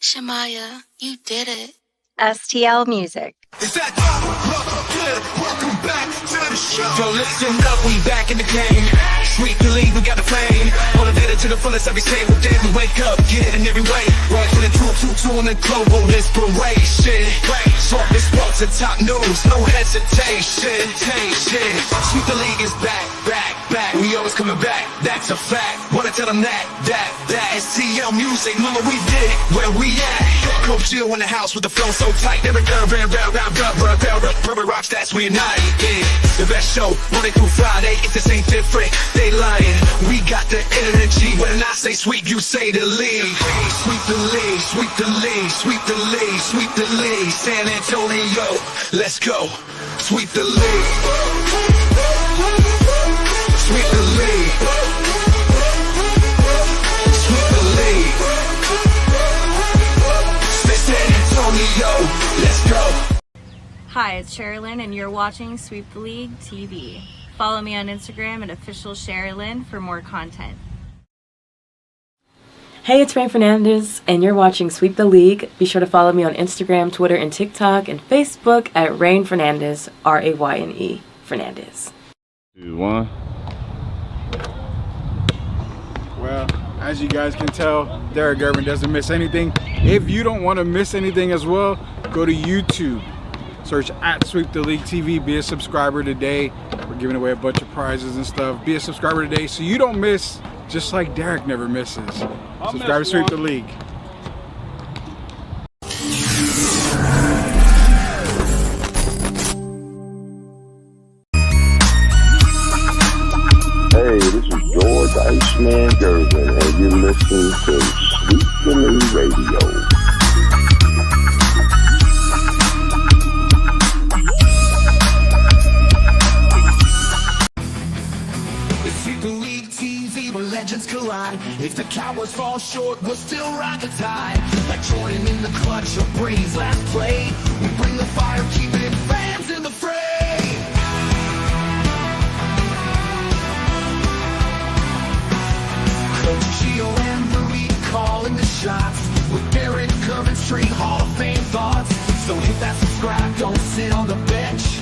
Shamaya, you did it. STL Music. Is that good? Welcome back to the show. So listen up, we back in the game. Sweep the league, we got the flame. All of it to the fullest every single day. We wake up, get it in every way. Right to the two on the global inspiration. Talk this sports and top news, no hesitation. Sweep the league is back. We always coming back, that's a fact. Wanna tell them that STL Music, mama, we did it, where we at? Coach Jill in the house with the flow so tight. Never round, Purple rock stats, we unite. Yeah, the best show, Monday through Friday. If this ain't different, they lying. We got the energy. When I say sweep, you say the league. Sweep the league, sweep the league, sweep the league, sweep the league. San Antonio, let's go. Sweep the league. Sweep the league. Sweep the league. San Antonio, let's go. Hi, it's Sherilyn, and you're watching Sweep the League TV. Follow me on Instagram at official Sherilyn for more content. Hey, it's Rain Fernandez, and you're watching Sweep the League. Be sure to follow me on Instagram, Twitter, and TikTok, and Facebook at Rain Fernandez, Rayne Fernandez. 2, 1. Well, as you guys can tell, Derek Gervin doesn't miss anything. If you don't want to miss anything as well, go to YouTube. Search at Sweep the League TV. Be a subscriber today. We're giving away a bunch of prizes and stuff. Be a subscriber today so you don't miss, just like Derek never misses. Subscribe to Sweep the League. Hey, this is George Iceman Gervin, and you're listening to Sweep the League Radio. Sweep the League TV where legends collide. If the Cowboys fall short, we'll still ride the tide. Like Jordan in the clutch or Brady's last play, we bring the fire, keeping fans in the fray. Coach Gio and Marie calling the shots, with Derek Gervin straight Hall of Fame thoughts. So hit that subscribe, don't sit on the bench.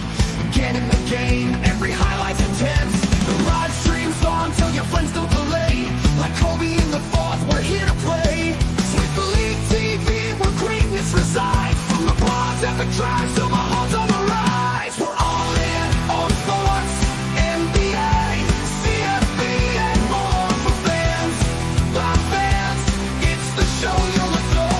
Get in the game, every highlight's intense. The live stream's on till your friends don't delay. Like Kobe in the fourth, we're here to play. Sweep the League TV, where greatness resides. From the blogs at the drive, till my heart's on the rise. We're all in on sports, NBA, CFB, and more for fans. Live fans, it's the show you'll adore.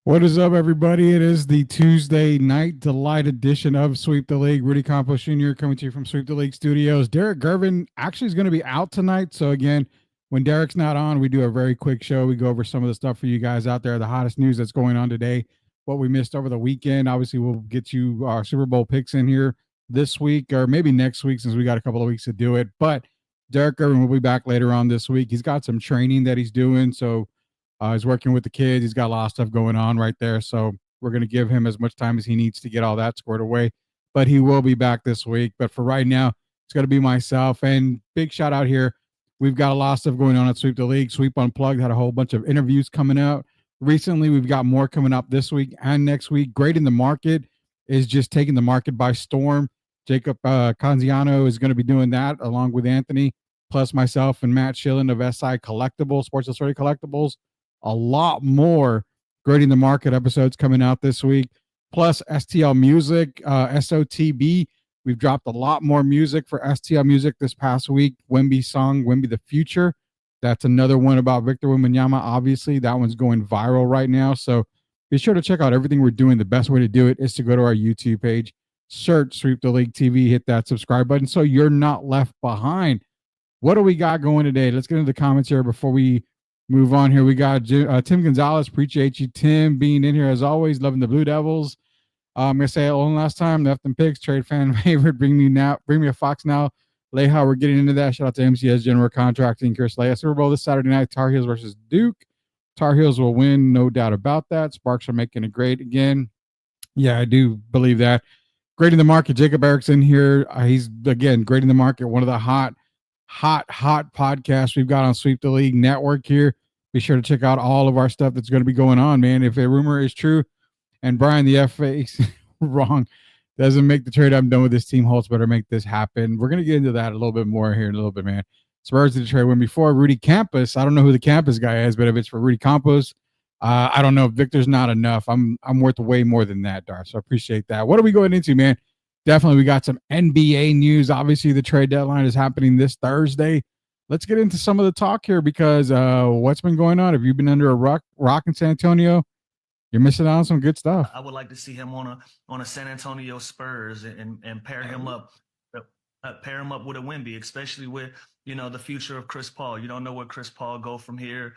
What is up, everybody? It is the Tuesday Night Delight edition of Sweep the League. Rudy Campos Jr. coming to you from Sweep the League Studios. Derek Gervin actually is going to be out tonight. So again, when Derek's not on, we do a very quick show. We go over some of the stuff for you guys out there, the hottest news that's going on today, what we missed over the weekend. Obviously, we'll get you our Super Bowl picks in here this week or maybe next week since we got a couple of weeks to do it. But Derek Gervin will be back later on this week. He's got some training that he's doing. So he's working with the kids. He's got a lot of stuff going on right there. So we're going to give him as much time as he needs to get all that squared away. But he will be back this week. But for right now, it's going to be myself. And big shout out here. We've got a lot of stuff going on at Sweep the League. Sweep Unplugged had a whole bunch of interviews coming out recently. We've got more coming up this week and next week. Grading the Market is just taking the market by storm. Jacob Canziano is going to be doing that along with Anthony, plus myself and Matt Schillen of SI Collectibles, Sports Illustrated Collectibles. A lot more Grading the Market episodes coming out this week, plus STL Music, SOTB. We've dropped a lot more music for STL Music this past week. Wemby's song, Wemby the Future. That's another one about Victor Wembanyama, obviously. That one's going viral right now. So be sure to check out everything we're doing. The best way to do it is to go to our YouTube page, search Sweep the League TV, hit that subscribe button so you're not left behind. What do we got going today? Let's get into the comments here before we move on here. We got Tim Gonzalez. Appreciate you, Tim, being in here as always. Loving the Blue Devils. I'm going to say it one last time. Left them picks. Trade fan favorite. Bring me a Fox now. Leha, we're getting into that. Shout out to MCS General Contracting. Chris Leah. Super Bowl this Saturday night. Tar Heels versus Duke. Tar Heels will win, no doubt about that. Sparks are making it great again. Yeah, I do believe that. Grading the market, Jacob Erickson here. He's again grading the market. One of the hot podcasts we've got on Sweep the League Network here. Be sure to check out all of our stuff that's going to be going on, man. If a rumor is true, and Brian the FA wrong, doesn't make the trade I'm done with this team, Holtz better make this happen. We're going to get into that a little bit more here in a little bit, man. Spurs did the trade win before. Rudy Campos. I don't know who the Campos guy is, but if it's for Rudy Campos, I don't know. Victor's not enough. I'm worth way more than that, Dar. So I appreciate that. What are we going into, man? Definitely, we got some NBA news. Obviously, the trade deadline is happening this Thursday. Let's get into some of the talk here because what's been going on? Have you been under a rock in San Antonio? You're missing out on some good stuff. I would like to see him on a San Antonio Spurs and pair him up with a Wemby, especially with the future of Chris Paul. You don't know where Chris Paul go from here,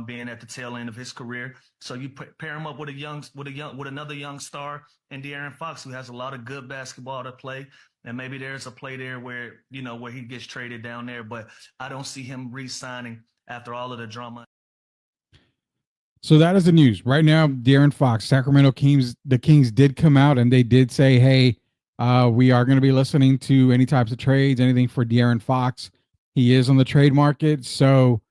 being at the tail end of his career. So you pair him up with another young star and De'Aaron Fox, who has a lot of good basketball to play. And maybe there's a play there where he gets traded down there, but I don't see him re-signing after all of the drama. So that is the news right now. De'Aaron Fox, Sacramento Kings. The Kings did come out and they did say, "Hey, we are going to be listening to any types of trades, anything for De'Aaron Fox. He is on the trade market." So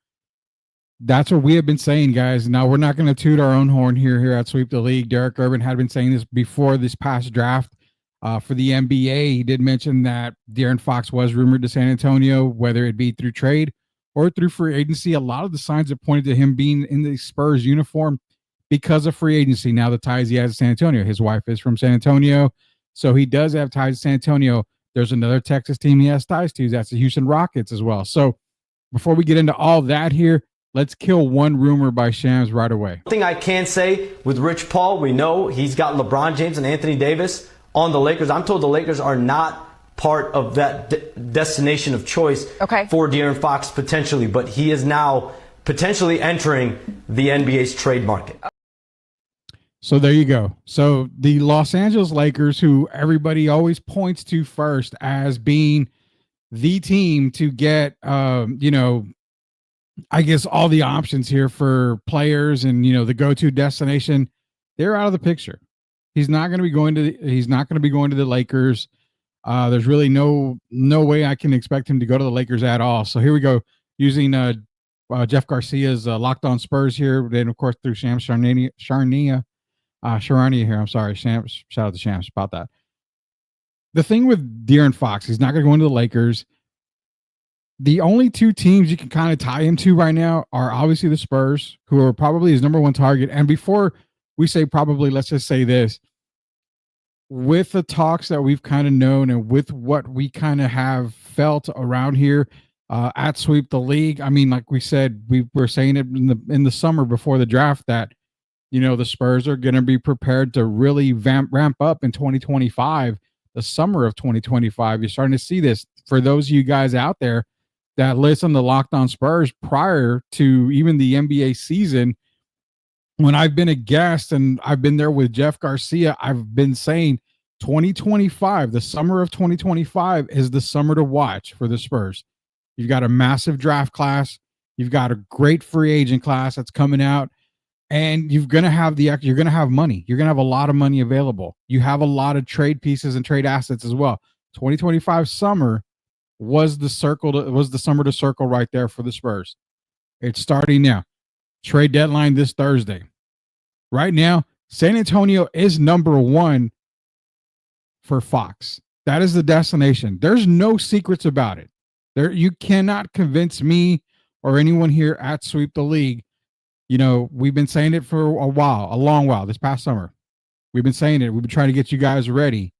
that's what we have been saying, guys. Now we're not going to toot our own horn here at Sweep the League. Derek Urban had been saying this before this past draft for the NBA. He did mention that De'Aaron Fox was rumored to San Antonio, whether it be through trade or through free agency. A lot of the signs have pointed to him being in the Spurs uniform because of free agency. Now the ties he has to San Antonio. His wife is from San Antonio, so he does have ties to San Antonio. There's another Texas team he has ties to. That's the Houston Rockets as well. So before we get into all that here, let's kill one rumor by Shams right away. One thing I can say with Rich Paul, we know he's got LeBron James and Anthony Davis on the Lakers. I'm told the Lakers are not part of that destination of choice for De'Aaron Fox potentially, but he is now potentially entering the NBA's trade market. So there you go. So the Los Angeles Lakers, who everybody always points to first as being the team to get, I guess all the options here for players and, the go-to destination, they're out of the picture. He's not going to be going to the Lakers. There's really no way I can expect him to go to the Lakers at all. So here we go, using Jeff Garcia's Locked On Spurs here. Then, of course, through Shams Charania here. I'm sorry, Shams. Shout out to Shams about that. The thing with De'Aaron Fox, he's not going to go into the Lakers. The only two teams you can kind of tie him to right now are obviously the Spurs, who are probably his number one target. And before we say probably, let's just say this. With the talks that we've kind of known and with what we kind of have felt around here at Sweep the League, I mean, like we said, we were saying it in the summer before the draft that, the Spurs are going to be prepared to really ramp up in 2025, the summer of 2025. You're starting to see this for those of you guys out there that listen to Locked On Spurs prior to even the NBA season. When I've been a guest and I've been there with Jeff Garcia, I've been saying 2025, the summer of 2025 is the summer to watch for the Spurs. You've got a massive draft class. You've got a great free agent class that's coming out, and you're going to have money. You're going to have a lot of money available. You have a lot of trade pieces and trade assets as well. 2025 summer was the summer to circle right there for the Spurs. It's starting now. Trade deadline this Thursday. Right now, San Antonio is number one for Fox. That is the destination. There's no secrets about it. You cannot convince me or anyone here at Sweep the League. We've been saying it for a long while, this past summer. We've been saying it. We've been trying to get you guys ready.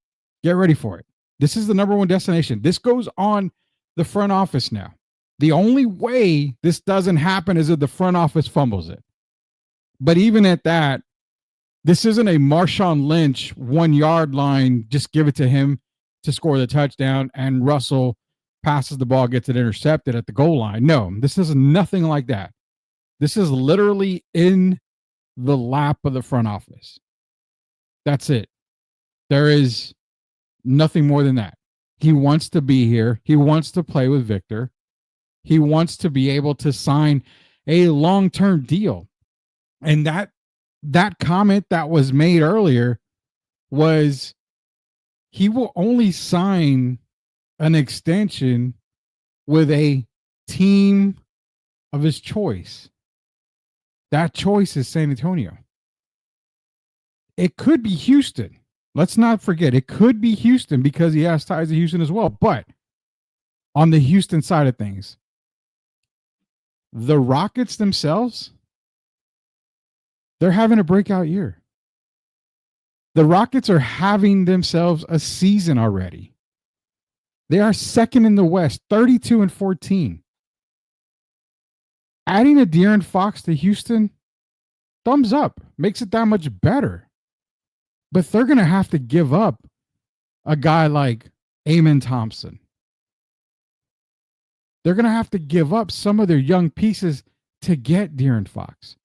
Get ready for it. This is the number one destination. This goes on the front office now. The only way this doesn't happen is if the front office fumbles it. But even at that, this isn't a Marshawn Lynch 1 yard line. Just give it to him to score the touchdown and Russell passes the ball, gets it intercepted at the goal line. No, this is nothing like that. This is literally in the lap of the front office. That's it. There is nothing more than that. He wants to be here. He wants to play with Victor. He wants to be able to sign a long-term deal. And that comment that was made earlier was he will only sign an extension with a team of his choice. That choice is San Antonio. It could be Houston. Let's not forget, it could be Houston because he has ties to Houston as well. But on the Houston side of things, the Rockets themselves, they're having a breakout year. The Rockets are having themselves a season already. They are second in the West, 32-14. Adding a De'Aaron Fox to Houston, thumbs up, makes it that much better. But they're going to have to give up a guy like Amen Thompson. They're going to have to give up some of their young pieces to get De'Aaron Fox.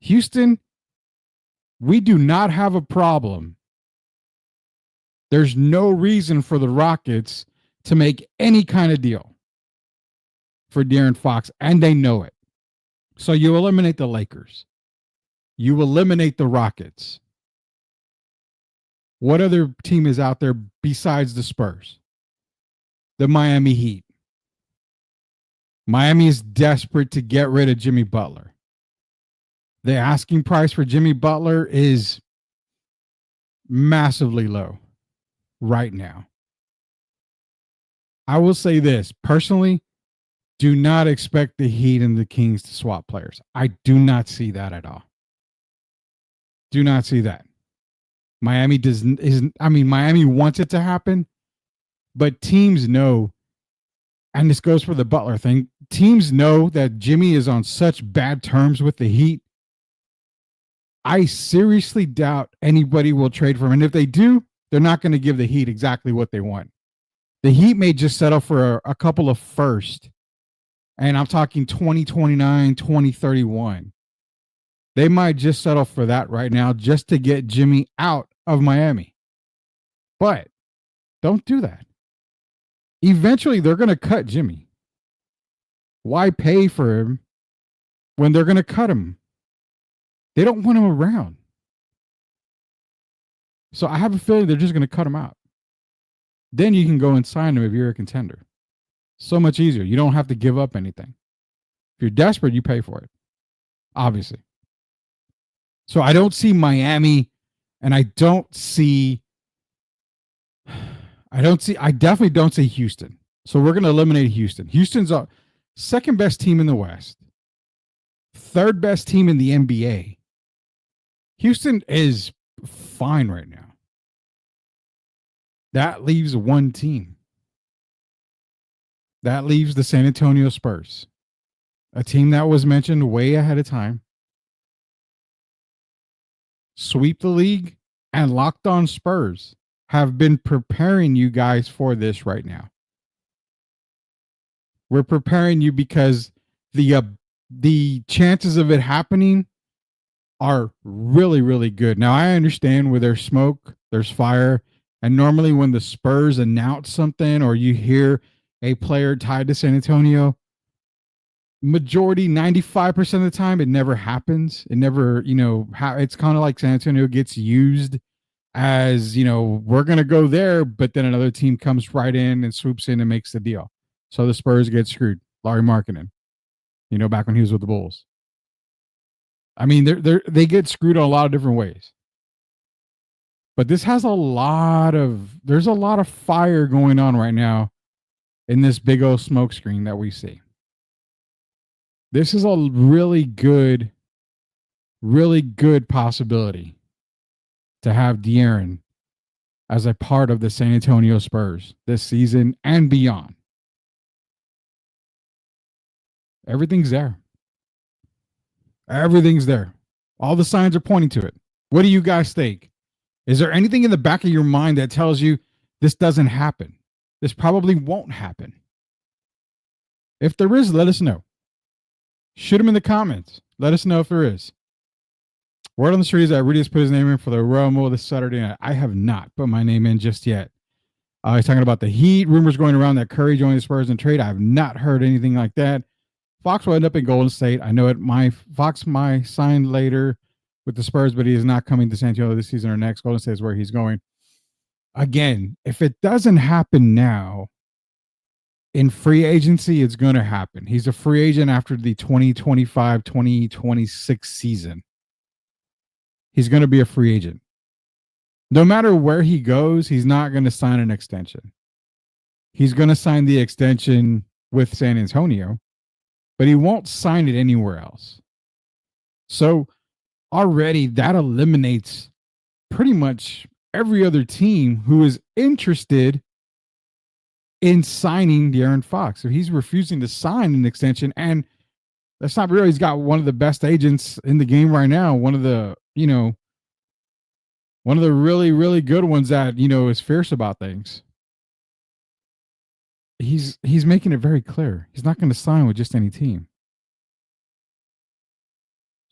Houston, we do not have a problem. There's no reason for the Rockets to make any kind of deal for De'Aaron Fox, and they know it. So you eliminate the Lakers. You eliminate the Rockets. What other team is out there besides the Spurs? The Miami Heat. Miami is desperate to get rid of Jimmy Butler. The asking price for Jimmy Butler is massively low right now. I will say this, personally, do not expect the Heat and the Kings to swap players. I do not see that at all. Do not see that. Miami Miami wants it to happen, but teams know, and this goes for the Butler thing, teams know that Jimmy is on such bad terms with the Heat. I seriously doubt anybody will trade for him. And if they do, they're not going to give the Heat exactly what they want. The Heat may just settle for a couple of first. And I'm talking 2029, 2031. They might just settle for that right now just to get Jimmy out of Miami. But don't do that. Eventually, they're going to cut Jimmy. Why pay for him when they're going to cut him? They don't want him around. So I have a feeling they're just going to cut him out. Then you can go and sign him if you're a contender. So much easier. You don't have to give up anything. If you're desperate, you pay for it. Obviously. So I don't see Miami, and I definitely don't see Houston. So we're going to eliminate Houston. Houston's a second best team in the West. Third best team in the NBA. Houston is fine right now. That leaves one team. That leaves the San Antonio Spurs. A team that was mentioned way ahead of time. Sweep the League and Locked On Spurs have been preparing you guys for this right now. We're preparing you because the chances of it happening are really, really good. Now, I understand where there's smoke, there's fire, and normally when the Spurs announce something or you hear a player tied to San Antonio, majority, 95% of the time, it never happens. It never, it's kind of like San Antonio gets used as, we're going to go there, but then another team comes right in and swoops in and makes the deal. So the Spurs get screwed. Larry Markkinen, back when he was with the Bulls. I mean, they get screwed in a lot of different ways. But this has there's a lot of fire going on right now in this big old smoke screen that we see. This is a really good possibility to have De'Aaron as a part of the San Antonio Spurs this season and beyond. Everything's there. Everything's there. All the signs are pointing to it. What do you guys think? Is there anything in the back of your mind that tells you this doesn't happen? This probably won't happen. If there is, let us know. Shoot them in the comments. Let us know if there is. Word on the street is that Rudy has put his name in for the Royal Rumble this Saturday night. I have not put my name in just yet. He's talking about the Heat. Rumors going around that Curry joined the Spurs in trade. I have not heard anything like that. Fox will end up in Golden State. I know it. Fox might sign later with the Spurs, but he is not coming to San Antonio this season or next. Golden State is where he's going. Again, if it doesn't happen now, in free agency, it's going to happen. He's a free agent after the 2025-2026 season. He's going to be a free agent. No matter where he goes, he's not going to sign an extension. He's going to sign the extension with San Antonio, but he won't sign it anywhere else. So already that eliminates pretty much every other team who is interested in signing De'Aaron Fox. So he's refusing to sign an extension, and that's not real. He's got one of the best agents in the game right now. One of the really, really good ones that, is fierce about things. He's making it very clear. He's not going to sign with just any team.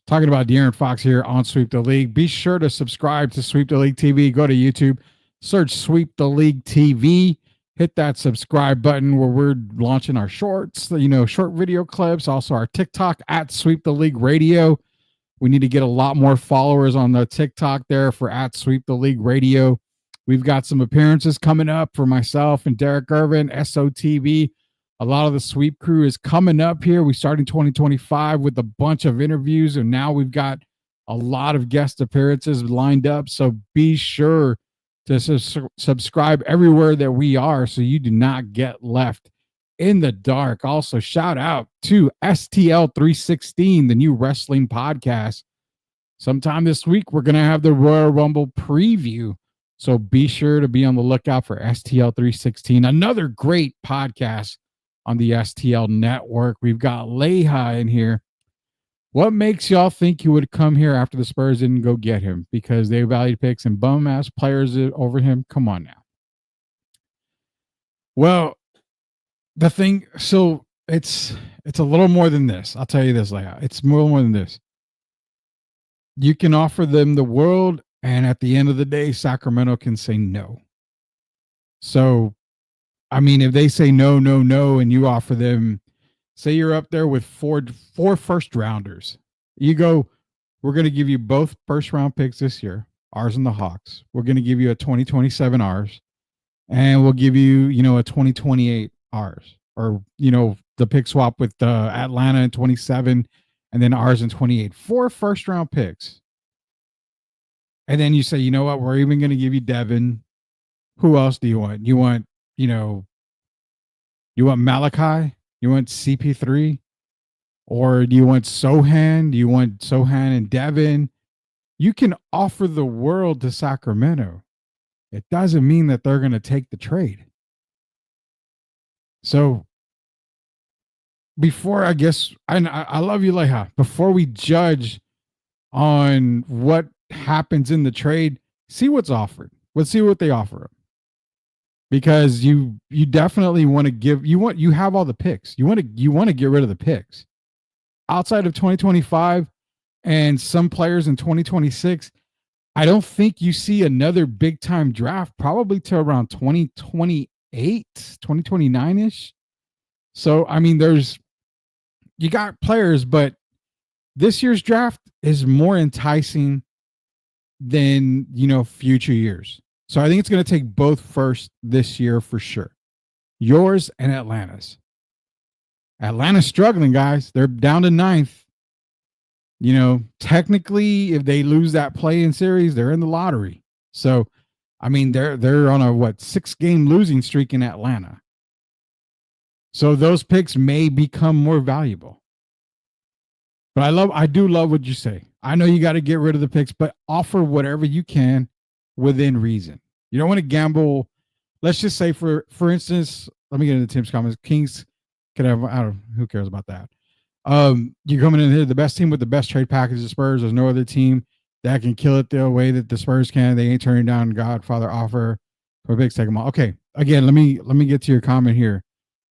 Talking about De'Aaron Fox here on Sweep the League. Be sure to subscribe to Sweep the League TV. Go to YouTube, search Sweep the League TV. Hit that subscribe button where we're launching our shorts, short video clips. Also our TikTok at Sweep the League Radio. We need to get a lot more followers on the TikTok there for at Sweep the League Radio. We've got some appearances coming up for myself and Derek Irvin, SOTV. A lot of the sweep crew is coming up here. We start in 2025 with a bunch of interviews, and now we've got a lot of guest appearances lined up. So be sure to subscribe everywhere that we are so you do not get left in the dark. Also, shout out to STL 316, the new wrestling podcast. Sometime this week, we're going to have the Royal Rumble preview. So be sure to be on the lookout for STL 316, another great podcast on the STL network. We've got Leha in here. What makes y'all think he would come here after the Spurs didn't go get him? Because they valued picks and bum-ass players over him? Come on now. Well, the thing, so it's a little more than this. I'll tell you this, Leha. It's more than this. You can offer them the world, and at the end of the day, Sacramento can say no. So, I mean, if they say no, and you offer them, say you're up there with four first rounders. You go, we're going to give you both first round picks this year, ours and the Hawks. We're going to give you a 2027 ours, and we'll give you, a 2028 ours. Or, the pick swap with Atlanta in 27 and then ours in 28. 4 first round picks. And then you say, you know what? We're even going to give you Devin. Who else do you want? You want Malachi? You want CP3? Or do you want Sohan? Do you want Sohan and Devin? You can offer the world to Sacramento. It doesn't mean that they're going to take the trade. So before, I guess, I love you, Leha. Before we judge on what happens in the trade, see what's offered. Let's see what they offer. Because you definitely want to give, you have all the picks. You want to get rid of the picks. Outside of 2025 and some players in 2026, I don't think you see another big time draft probably till around 2028, 2029-ish. So, I mean, you got players, but this year's draft is more enticing than, future years. So I think it's going to take both first this year for sure. Yours and Atlanta's. Atlanta's struggling, guys. They're down to 9th. Technically, if they lose that play-in series, they're in the lottery. So, I mean, they're on a 6-game losing streak in Atlanta. So those picks may become more valuable. But I do love what you say. I know you got to get rid of the picks, but offer whatever you can within reason. You don't want to gamble. Let's just say, for instance, let me get into Tim's comments. Kings could have, who cares about that? You're coming in here, the best team with the best trade package, the Spurs. There's no other team that can kill it the way that the Spurs can. They ain't turning down Godfather offer for bigs. Take them all. Okay. Again, let me get to your comment here.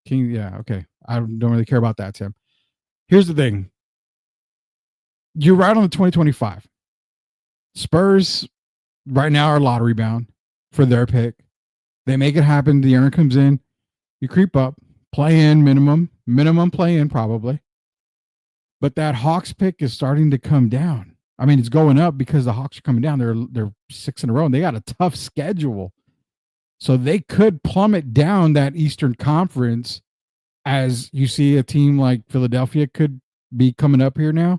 King, yeah, okay. I don't really care about that, Tim. Here's the thing. You're right on the 2025. Spurs right now are lottery bound for their pick. They make it happen. De'Aaron comes in. You creep up. Play in minimum play in probably. But that Hawks pick is starting to come down. I mean, it's going up because the Hawks are coming down. They're 6 in a row, and they got a tough schedule. So they could plummet down that Eastern Conference, as you see a team like Philadelphia could be coming up here now.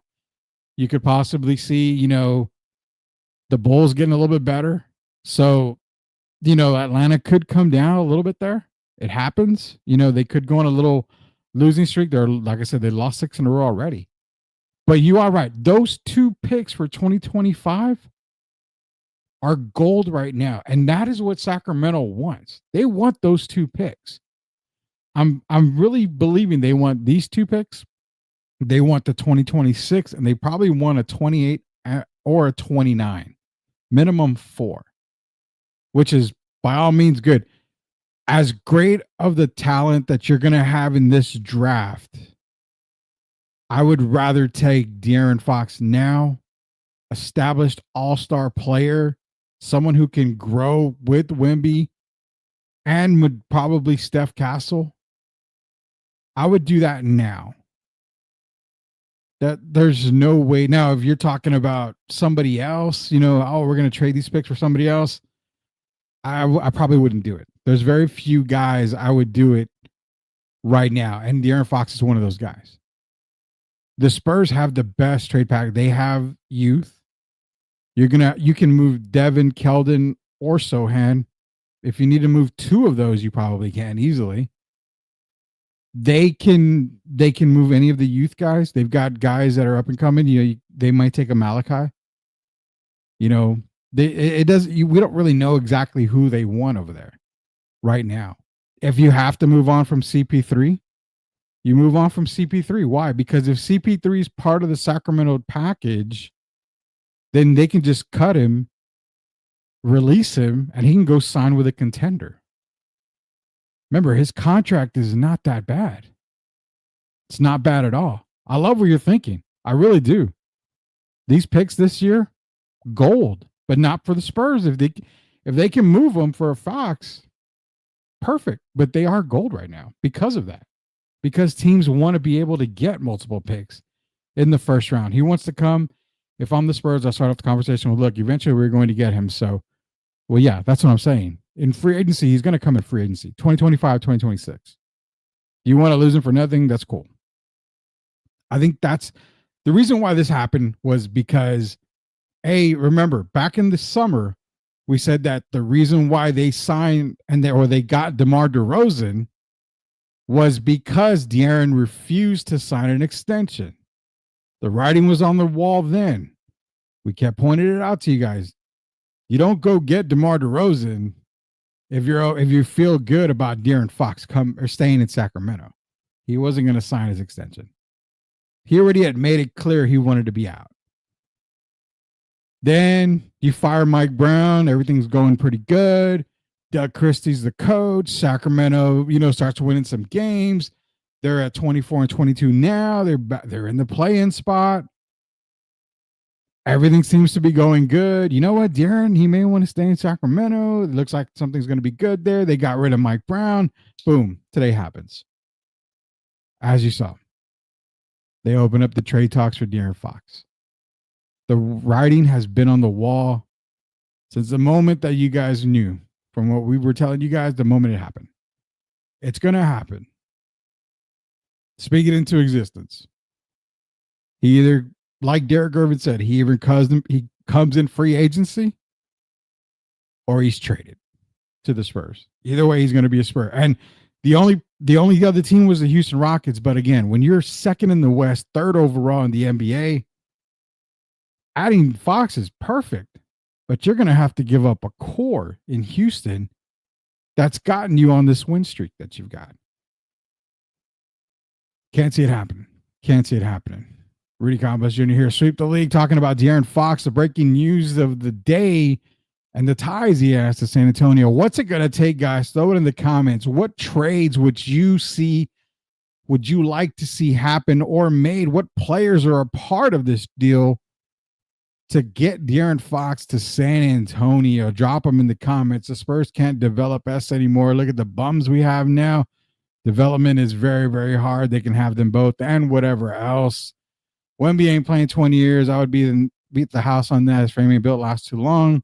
You could possibly see, the Bulls getting a little bit better. So, Atlanta could come down a little bit there. It happens. They could go on a little losing streak. They're, like I said, they lost 6 in a row already. But you are right. Those 2 picks for 2025 are gold right now. And that is what Sacramento wants. They want those 2 picks. I'm really believing they want these 2 picks. They want the 2026, and they probably want a 28 or a 29. Minimum 4, which is by all means good. As great of the talent that you're going to have in this draft, I would rather take De'Aaron Fox now, established all-star player, someone who can grow with Wemby and would probably Steph Castle. I would do that now. That there's no way now. If you're talking about somebody else, we're going to trade these picks for somebody else. I probably wouldn't do it. There's very few guys I would do it right now, and De'Aaron Fox is one of those guys. The Spurs have the best trade pack. They have youth. You can move Devin, Keldon, or Sohan. If you need to move 2 of those, you probably can easily. They can move any of the youth guys. They've got guys that are up and coming. They might take a Malachi. We don't really know exactly who they want over there right now. If you have to move on from CP3, you move on from CP3. Why? Because if CP3 is part of the Sacramento package, then they can just cut him, release him, and he can go sign with a contender. Remember, his contract is not that bad. It's not bad at all. I love what you're thinking. I really do. These picks this year, gold, but not for the Spurs. If they can move them for a Fox, perfect. But they are gold right now because of that. Because teams want to be able to get multiple picks in the first round. He wants to come. If I'm the Spurs, I start off the conversation with, look, eventually we're going to get him. So, well, yeah, that's what I'm saying. In free agency, he's going to come in free agency, 2025, 2026. You want to lose him for nothing? That's cool. I think that's the reason why this happened was because, remember, back in the summer, we said that the reason why they signed they got DeMar DeRozan was because De'Aaron refused to sign an extension. The writing was on the wall then. We kept pointing it out to you guys. You don't go get DeMar DeRozan if you feel good about De'Aaron Fox staying in Sacramento. He wasn't going to sign his extension. He already had made it clear he wanted to be out. Then you fire Mike Brown. Everything's going pretty good. Doug Christie's the coach. Sacramento, starts winning some games. They're at 24-22 now. They're in the play-in spot. Everything seems to be going good. You know what, De'Aaron, he may want to stay in Sacramento. It looks like something's going to be good there. They got rid of Mike Brown. Boom. Today happens. As you saw, they open up the trade talks for De'Aaron Fox. The writing has been on the wall since the moment that you guys knew, from what we were telling you guys, the moment it happened. It's going to happen. Speak it into existence. He either, like Derek Gervin said, he comes in free agency or he's traded to the Spurs. Either way, he's going to be a Spur. And the only other team was the Houston Rockets. But again, when you're second in the West, third overall in the NBA, adding Fox is perfect. But you're going to have to give up a core in Houston that's gotten you on this win streak that you've got. Can't see it happening. Can't see it happening. Rudy Campos Jr. here, Sweep the League, talking about De'Aaron Fox, the breaking news of the day and the ties he has to San Antonio. What's it going to take, guys? Throw it in the comments. What trades would you like to see happen or made? What players are a part of this deal to get De'Aaron Fox to San Antonio? Drop them in the comments. The Spurs can't develop S anymore. Look at the bums we have now. Development is very, very hard. They can have them both and whatever else. Wemby ain't playing 20 years. I would beat the house on that. His framing built lasts too long.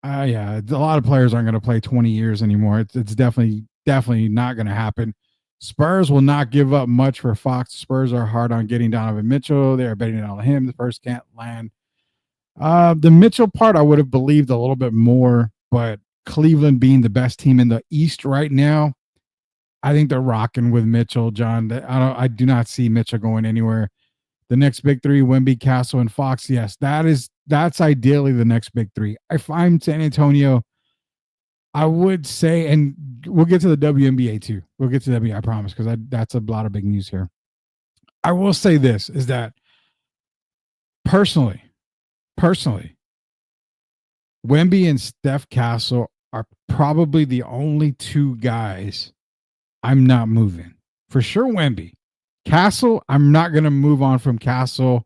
Yeah, a lot of players aren't going to play 20 years anymore. It's definitely not going to happen. Spurs will not give up much for Fox. Spurs are hard on getting Donovan Mitchell. They're betting it on him. The Spurs can't land. The Mitchell part, I would have believed a little bit more, but Cleveland being the best team in the East right now, I think they're rocking with Mitchell, John. I do not see Mitchell going anywhere. The next big three, Wemby, Castle, and Fox. Yes, that's ideally the next big three. If I'm San Antonio, I would say, and we'll get to the WNBA too. We'll get to WNBA, I promise, because that's a lot of big news here. I will say this, is that personally, Wemby and Steph Castle are probably the only two guys I'm not moving. For sure, Wemby. Castle, I'm not going to move on from Castle.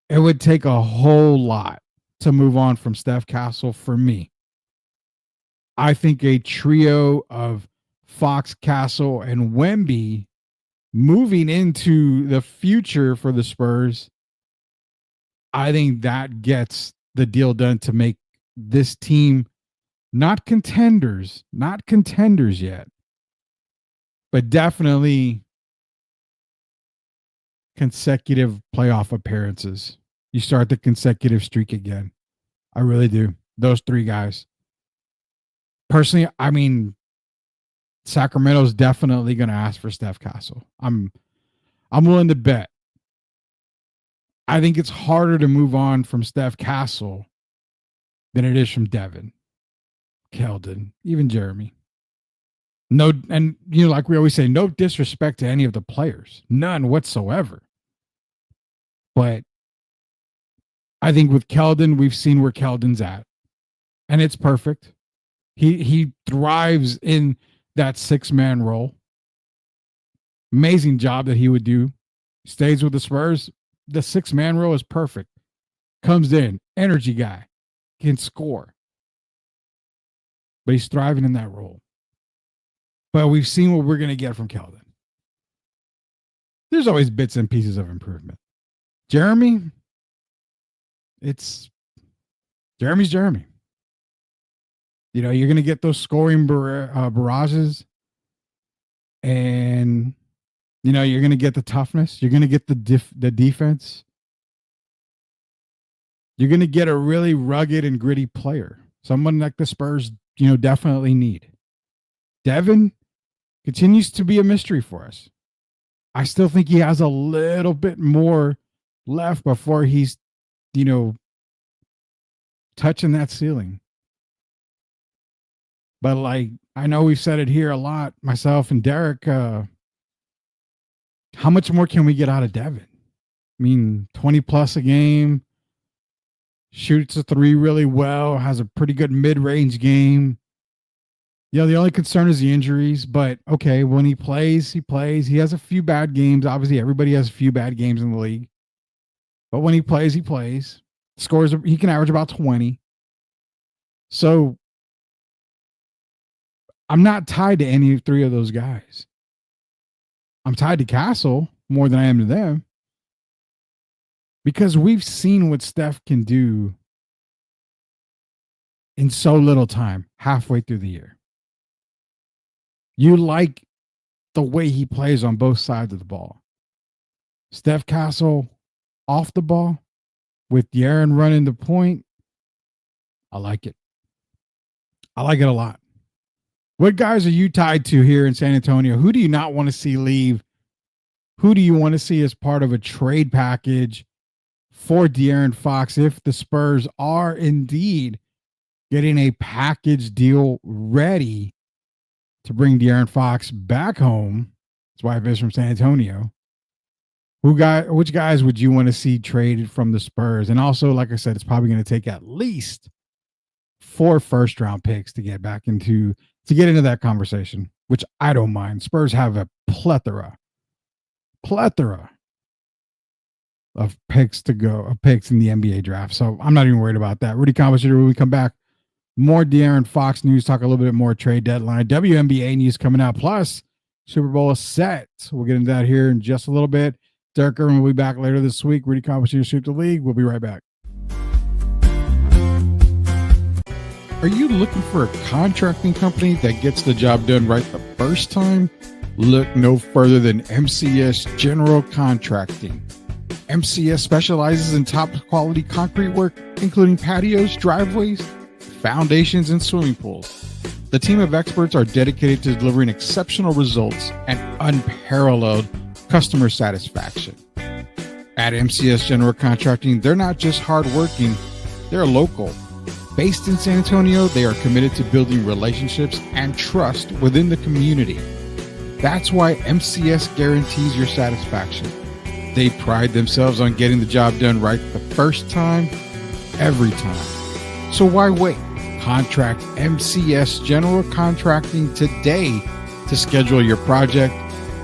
It would take a whole lot to move on from Steph Castle for me. I think a trio of Fox, Castle, and Wemby moving into the future for the Spurs, I think that gets the deal done to make this team not contenders yet, but definitely consecutive playoff appearances. You start the consecutive streak again. I really do. Those three guys. Personally, I mean, Sacramento's definitely going to ask for Steph Castle. I'm willing to bet. I think it's harder to move on from Steph Castle than it is from Devin, Keldon, even Jeremy. No, and like we always say, no disrespect to any of the players, none whatsoever. But I think with Keldon, we've seen where Keldon's at, and it's perfect. He thrives in that 6-man role. Amazing job that he would do. Stays with the Spurs. The 6-man role is perfect. Comes in, energy guy, can score. But he's thriving in that role. But we've seen what we're going to get from Keldon. There's always bits and pieces of improvement. Jeremy, Jeremy's Jeremy. You're going to get those scoring barrages, and you're going to get the toughness. You're going to get the defense. You're going to get a really rugged and gritty player, someone like the Spurs, definitely need. Devin continues to be a mystery for us. I still think he has a little bit more left before he's, touching that ceiling. But I know we've said it here a lot, myself and Derek, how much more can we get out of Devin? I mean, 20 plus a game, shoots a three really well, has a pretty good mid-range game. The only concern is the injuries, but okay, when he plays, he plays. He has a few bad games. Obviously, everybody has a few bad games in the league. But when he plays, he plays. Scores, he can average about 20. So I'm not tied to any three of those guys. I'm tied to Castle more than I am to them, because we've seen what Steph can do in so little time, halfway through the year. You like the way he plays on both sides of the ball. Steph Castle off the ball with De'Aaron running the point. I like it. I like it a lot. What guys are you tied to here in San Antonio? Who do you not want to see leave? Who do you want to see as part of a trade package for De'Aaron Fox if the Spurs are indeed getting a package deal ready to bring De'Aaron Fox back home? That's why I from San Antonio. Which guys would you want to see traded from the Spurs? And also, like I said, it's probably going to take at least 4 first-round picks to get into that conversation, which I don't mind. Spurs have a plethora of picks in the NBA draft. So I'm not even worried about that. Rudy Campos, when we come back, more De'Aaron Fox news, talk a little bit more trade deadline, WNBA news coming out, plus Super Bowl is set. So we'll get into that here in just a little bit. Derek Irvin will be back later this week. Rudy Campos here, Sweep the League. We'll be right back. Are you looking for a contracting company that gets the job done right the first time? Look no further than MCS General Contracting. MCS specializes in top quality concrete work, including patios, driveways, foundations, and swimming pools. The team of experts are dedicated to delivering exceptional results and unparalleled customer satisfaction. At MCS General Contracting, they're not just hardworking, they're local. Based in San Antonio, they are committed to building relationships and trust within the community. That's why MCS guarantees your satisfaction. They pride themselves on getting the job done right the first time, every time. So why wait? Contract MCS General Contracting today to schedule your project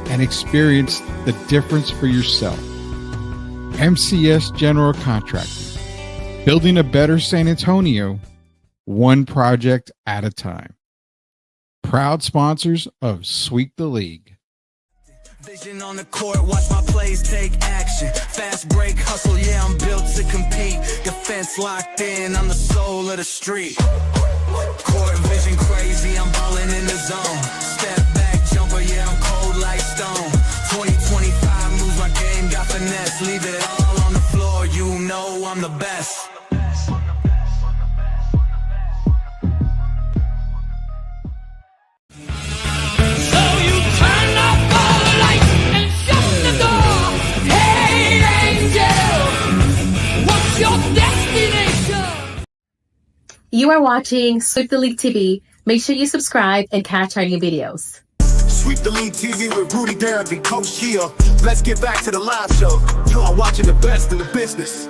and experience the difference for yourself. MCS General Contracting. Building a better San Antonio, one project at a time. Proud sponsors of Sweep the League. Vision on the court, watch my plays take action. Fast break, hustle, yeah, I'm built to compete. Defense locked in, I'm the soul of the street. Court vision crazy, I'm ballin' in the zone. Step back, jumper, yeah, I'm cold like stone. 2025 moves my game, got finesse. Leave it all on the floor, you know I'm the best. You are watching Sweep the League TV. Make sure you subscribe and catch our new videos. Sweep the League TV with Rudy, Derek, and Coach Kia. Let's get back to the live show. You are watching the best in the business.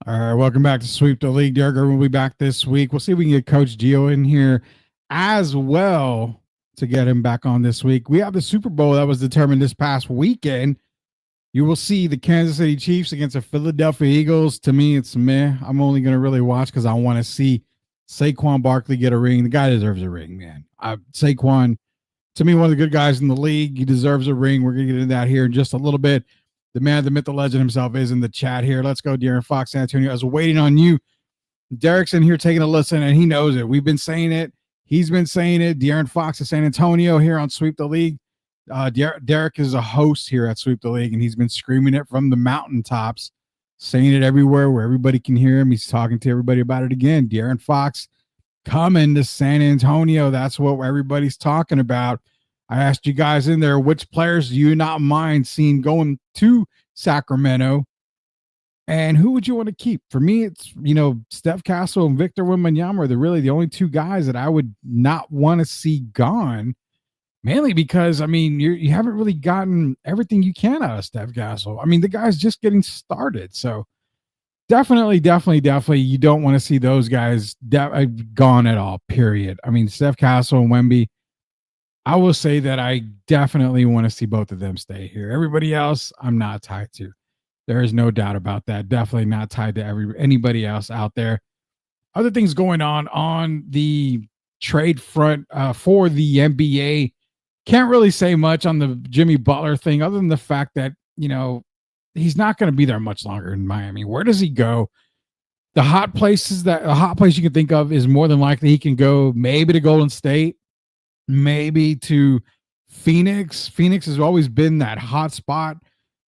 All right, welcome back to Sweep the League. Derek Irvin will be back this week. We'll see if we can get Coach Gio in here as well to get him back on this week. We have the Super Bowl that was determined this past weekend. You will see the Kansas City Chiefs against the Philadelphia Eagles. To me, it's meh. I'm only going to really watch because I want to see Saquon Barkley get a ring. The guy deserves a ring, man. Saquon, to me, one of the good guys in the league. He deserves a ring. We're going to get into that here in just a little bit. The man, the myth, the legend himself is in the chat here. Let's go, De'Aaron Fox, San Antonio. I was waiting on you. Derek's in here taking a listen, and he knows it. We've been saying it. He's been saying it. De'Aaron Fox of San Antonio here on Sweep the League. Derek is a host here at Sweep the League, and he's been screaming it from the mountaintops, saying it everywhere where everybody can hear him. He's talking to everybody about it again. De'Aaron Fox coming to San Antonio. That's what everybody's talking about. I asked you guys in there, which players do you not mind seeing going to Sacramento? And who would you want to keep? For me, it's, Steph Castle and Victor Wembanyama are really the only two guys that I would not want to see gone. Mainly because, you haven't really gotten everything you can out of Steph Castle. The guy's just getting started. So definitely, you don't want to see those guys gone at all, period. Steph Castle and Wemby, I will say that I definitely want to see both of them stay here. Everybody else, I'm not tied to. There is no doubt about that. Definitely not tied to anybody else out there. Other things going on the trade front for the NBA. Can't really say much on the Jimmy Butler thing other than the fact that, he's not going to be there much longer in Miami. Where does he go? The hot place you can think of is more than likely he can go maybe to Golden State, maybe to Phoenix. Phoenix has always been that hot spot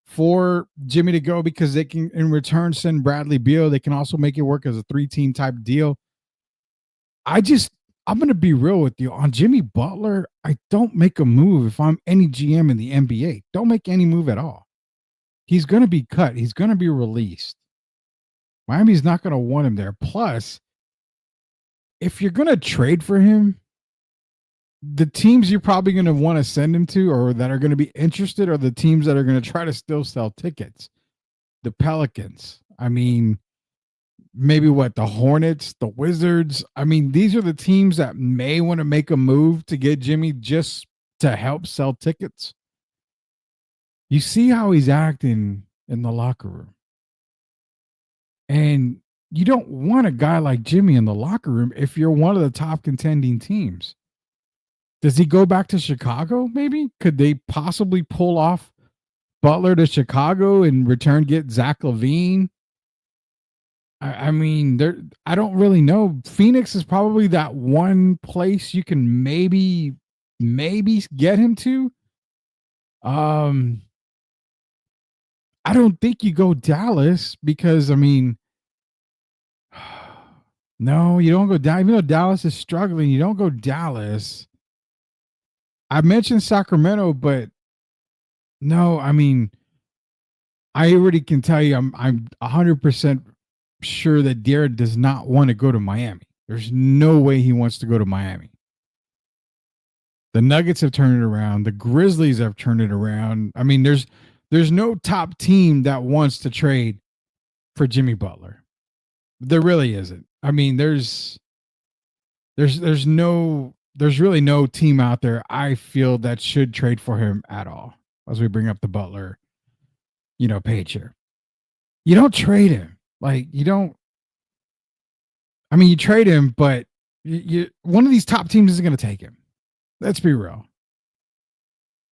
for Jimmy to go because they can, in return, send Bradley Beal. They can also make it work as a 3-team type deal. I'm going to be real with you. On Jimmy Butler, I don't make a move if I'm any GM in the NBA. Don't make any move at all. He's going to be cut. He's going to be released. Miami's not going to want him there. Plus, if you're going to trade for him, the teams you're probably going to want to send him to or that are going to be interested are the teams that are going to try to still sell tickets. The Pelicans. Maybe the Hornets, the Wizards. These are the teams that may want to make a move to get Jimmy just to help sell tickets. You see how he's acting in the locker room. And you don't want a guy like Jimmy in the locker room if you're one of the top contending teams. Does he go back to Chicago? Maybe could they possibly pull off Butler to Chicago and return get Zach LaVine? I mean, I don't really know. Phoenix is probably that one place you can maybe get him to. I don't think you go Dallas because I mean, no, you don't go Dallas. Even though Dallas is struggling, you don't go Dallas. I mentioned Sacramento, but no, I mean, I already can tell you I'm 100% sure that De'Aaron does not want to go to Miami. There's no way he wants to go to Miami. The Nuggets have turned it around. The Grizzlies have turned it around. I mean, there's no top team that wants to trade for Jimmy Butler. There really isn't. I mean, there's really no team out there I feel that should trade for him at all. As we bring up the Butler, page here. You don't trade him. Like you don't. I mean, you trade him, but one of these top teams isn't going to take him. Let's be real.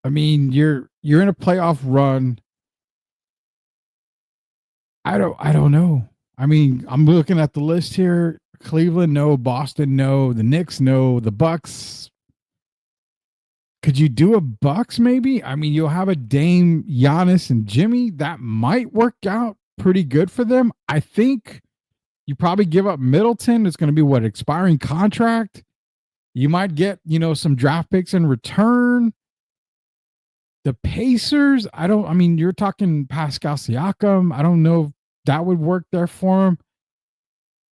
I mean, you're in a playoff run. I don't know. I mean, I'm looking at the list here. Cleveland, no. Boston, no. The Knicks, no. The Bucks. Could you do a Bucks maybe? I mean, you'll have a Dame, Giannis, and Jimmy. That might work out pretty good for them. I think you probably give up Middleton. It's going to be expiring contract. You might get, some draft picks in return. The Pacers, you're talking Pascal Siakam. I don't know if that would work there for him.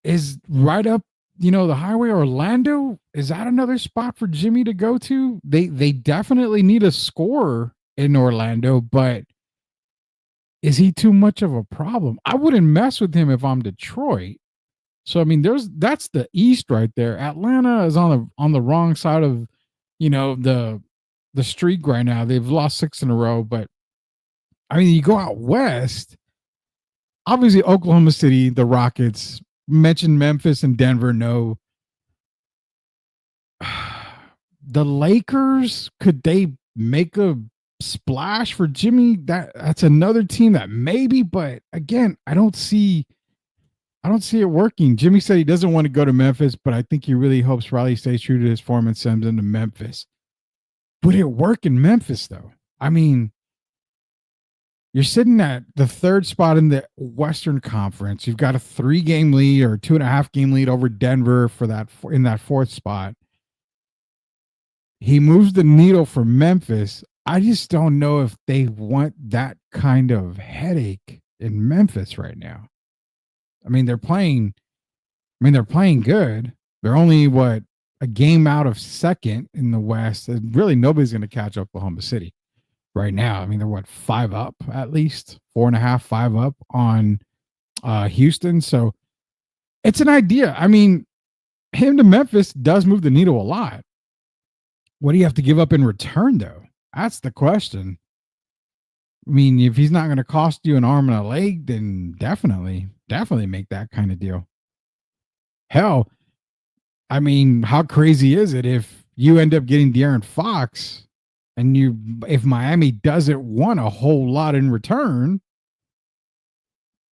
Is right up, the highway. Orlando, is that another spot for Jimmy to go to? They definitely need a scorer in Orlando, but is he too much of a problem? I wouldn't mess with him if I'm Detroit. So I mean, that's the East right there. Atlanta is on the wrong side of, the streak right now. They've lost 6 in a row, but I mean, you go out west. Obviously, Oklahoma City, the Rockets. Mentioned Memphis and Denver. No. The Lakers, could they make a splash for Jimmy? That's another team that maybe, but again, I don't see it working. Jimmy said he doesn't want to go to Memphis, but I think he really hopes Riley stays true to his form and sends him to Memphis. Would it work in Memphis, though? I mean, you're sitting at the 3rd spot in the Western Conference. You've got a 3-game lead or 2.5-game lead over Denver in that 4th spot. He moves the needle for Memphis. I just don't know if they want that kind of headache in Memphis right now. I mean, they're playing good. They're only a game out of 2nd in the West. And really, nobody's going to catch Oklahoma City right now. I mean, they're 5 up at least, 4.5, 5 up on Houston. So it's an idea. I mean, him to Memphis does move the needle a lot. What do you have to give up in return, though? That's the question. I mean, if he's not going to cost you an arm and a leg, then definitely make that kind of deal. Hell, I mean, how crazy is it if you end up getting De'Aaron Fox and if Miami doesn't want a whole lot in return?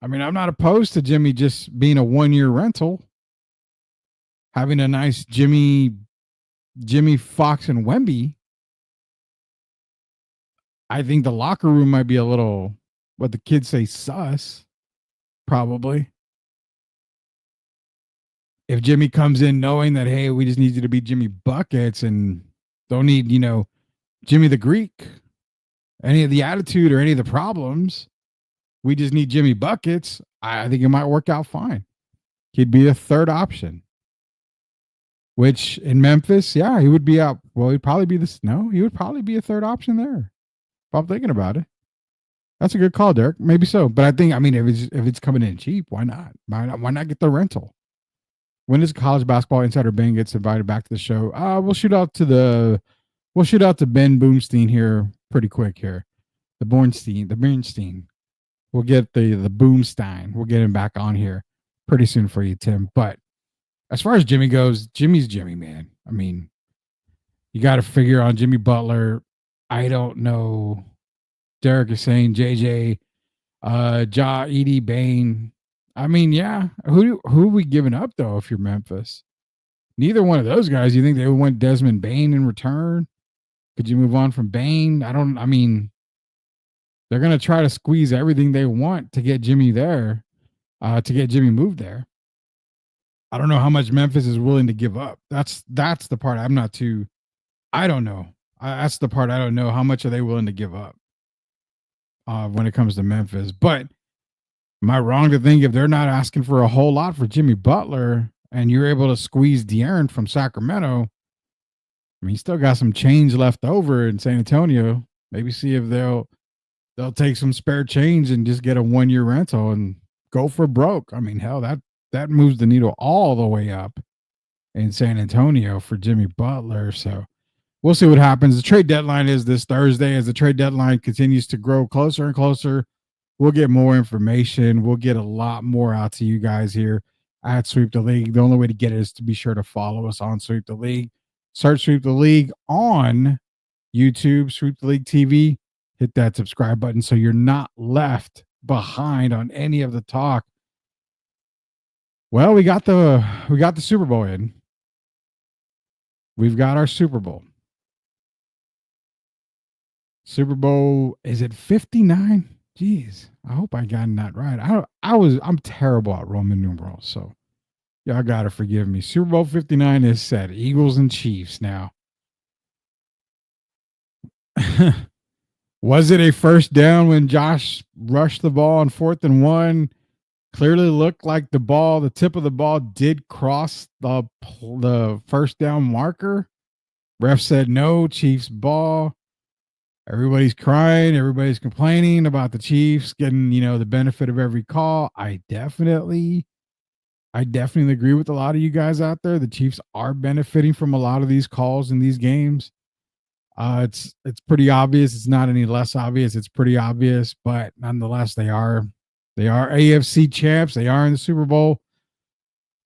I mean, I'm not opposed to Jimmy just being a 1-year rental, having a nice Jimmy, Fox, and Wemby. I think the locker room might be a little, what the kids say, sus, probably. If Jimmy comes in knowing that, hey, we just need you to be Jimmy Buckets and don't need, Jimmy the Greek, any of the attitude or any of the problems. We just need Jimmy Buckets. I think it might work out fine. He'd be a 3rd option. Which in Memphis, yeah, he would be out. Well, he'd probably be he would probably be a 3rd option there. If I'm thinking about it. That's a good call, Derek. Maybe so. But I think, if it's coming in cheap, why not? Why not get the rental? When does College Basketball Insider Ben gets invited back to the show? We'll shoot out to Ben Boomstein here pretty quick here. The Bernstein. We'll get the Boomstein. We'll get him back on here. pretty soon for you, Tim. But as far as Jimmy goes, Jimmy's Jimmy, man. I mean, you got to figure on Jimmy Butler. I don't know. Derek is saying JJ, Ja, Edie, Bain. I mean, yeah. Who are we giving up though? If you're Memphis, neither one of those guys. You think they would want Desmond Bain in return? Could you move on from Bain? I mean, they're gonna try to squeeze everything they want to get Jimmy there, to get Jimmy moved there. I don't know how much Memphis is willing to give up. That's the part I'm not too. I don't know. That's the part I don't know. How much are they willing to give up when it comes to Memphis? But am I wrong to think if they're not asking for a whole lot for Jimmy Butler and you're able to squeeze De'Aaron from Sacramento? I mean, you still got some change left over in San Antonio. Maybe see if they'll take some spare change and just get a 1-year rental and go for broke. I mean, hell, that moves the needle all the way up in San Antonio for Jimmy Butler. So we'll see what happens. The trade deadline is this Thursday. As the trade deadline continues to grow closer and closer, we'll get more information. We'll get a lot more out to you guys here at Sweep the League. The only way to get it is to be sure to follow us on Sweep the League. Search Sweep the League on YouTube, Sweep the League TV. Hit that subscribe button so you're not left behind on any of the talk. Well, we got the Super Bowl in. We've got our Super Bowl. Super Bowl, is it 59? Jeez, I hope I got that right. I'm terrible at Roman numerals, so y'all gotta forgive me. Super Bowl 59 is set. Eagles and Chiefs now. Was it a first down when Josh rushed the ball on 4th and 1? Clearly looked like the tip of the ball did cross the first down marker. Ref said no, Chiefs ball. Everybody's crying. Everybody's complaining about the Chiefs getting, the benefit of every call. I definitely agree with a lot of you guys out there. The Chiefs are benefiting from a lot of these calls in these games. It's pretty obvious. It's not any less obvious. It's pretty obvious, but nonetheless, they are AFC champs. They are in the Super Bowl.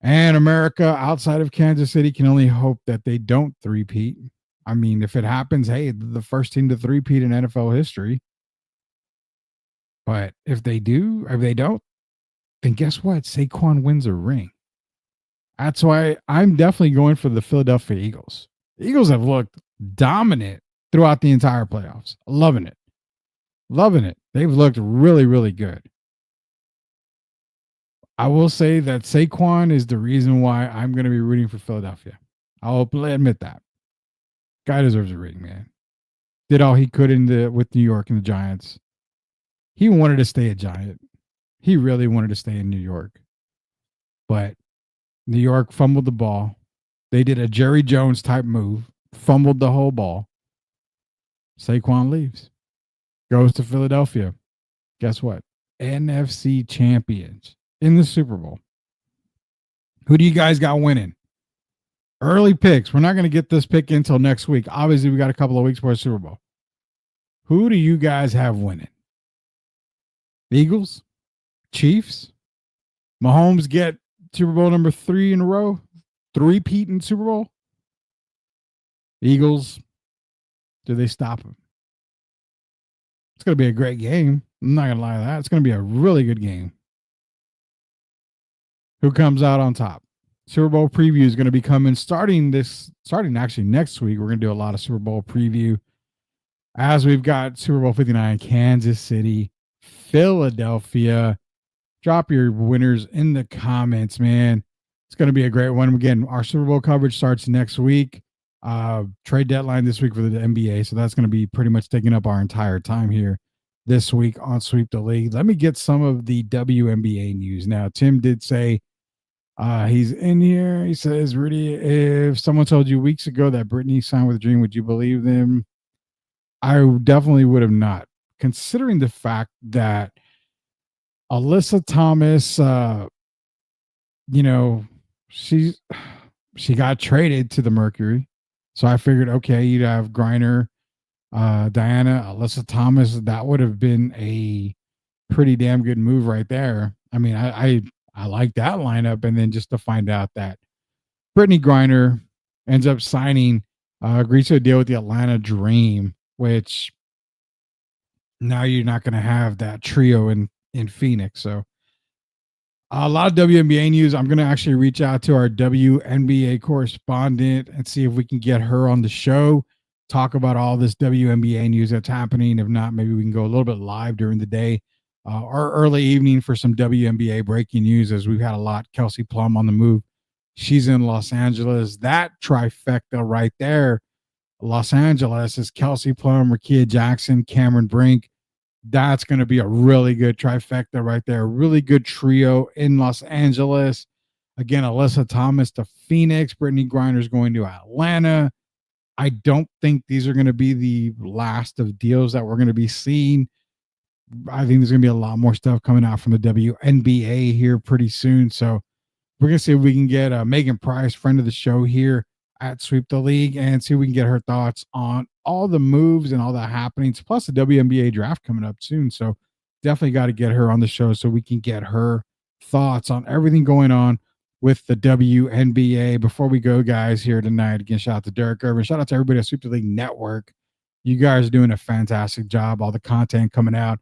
And America, outside of Kansas City, can only hope that they don't three-peat. I mean, if it happens, hey, the first team to three-peat in NFL history. But if they do, or if they don't, then guess what? Saquon wins a ring. That's why I'm definitely going for the Philadelphia Eagles. The Eagles have looked dominant throughout the entire playoffs. Loving it. Loving it. They've looked really, really good. I will say that Saquon is the reason why I'm going to be rooting for Philadelphia. I'll admit that. Guy deserves a ring, man. Did all he could with New York and the Giants. He wanted to stay a Giant. He really wanted to stay in New York. But New York fumbled the ball. They did a Jerry Jones type move. Fumbled the whole ball. Saquon leaves. Goes to Philadelphia. Guess what? NFC champions in the Super Bowl. Who do you guys got winning? Early picks. We're not going to get this pick until next week. Obviously, we got a couple of weeks for a Super Bowl. Who do you guys have winning? Eagles? Chiefs? Mahomes get Super Bowl number 3 in a row? 3-peat in Super Bowl? Eagles? Do they stop him? It's going to be a great game. I'm not going to lie to that. It's going to be a really good game. Who comes out on top? Super Bowl preview is going to be coming starting actually next week. We're going to do a lot of Super Bowl preview as we've got Super Bowl 59, Kansas City, Philadelphia. Drop your winners in the comments, man. It's going to be a great one. Again, our Super Bowl coverage starts next week. Trade deadline this week for the NBA. So that's going to be pretty much taking up our entire time here this week on Sweep the League. Let me get some of the WNBA news. Now, Tim did say he's in here. He says, Rudy, if someone told you weeks ago that Britney signed with Dream, would you believe them? I definitely would have not, considering the fact that Alyssa Thomas, she got traded to the Mercury. So I figured, okay, you'd have Griner, Diana, Alyssa Thomas. That would have been a pretty damn good move right there. I mean, I I like that lineup. And then just to find out that Brittany Griner ends up signing, agrees to a deal with the Atlanta Dream, which now you're not going to have that trio in Phoenix. So a lot of WNBA news. I'm going to actually reach out to our WNBA correspondent and see if we can get her on the show, talk about all this WNBA news that's happening. If not, maybe we can go a little bit live during the day or early evening for some WNBA breaking news, as we've had a lot. Kelsey Plum on the move. She's in Los Angeles. That trifecta right there, Los Angeles, is Kelsey Plum, Rickea Jackson, Cameron Brink. That's going to be a really good trifecta right there. Really good trio in Los Angeles. Again, Alyssa Thomas to Phoenix. Brittany Griner's going to Atlanta. I don't think these are going to be the last of deals that we're going to be seeing. I think there's going to be a lot more stuff coming out from the WNBA here pretty soon. So we're going to see if we can get Megan Price, friend of the show here at Sweep the League, and see if we can get her thoughts on all the moves and all the happenings, plus the WNBA draft coming up soon. So definitely got to get her on the show so we can get her thoughts on everything going on with the WNBA. Before we go, guys, here tonight, again, shout out to Derek Irvin. Shout out to everybody at Sweep the League Network. You guys are doing a fantastic job. All the content coming out.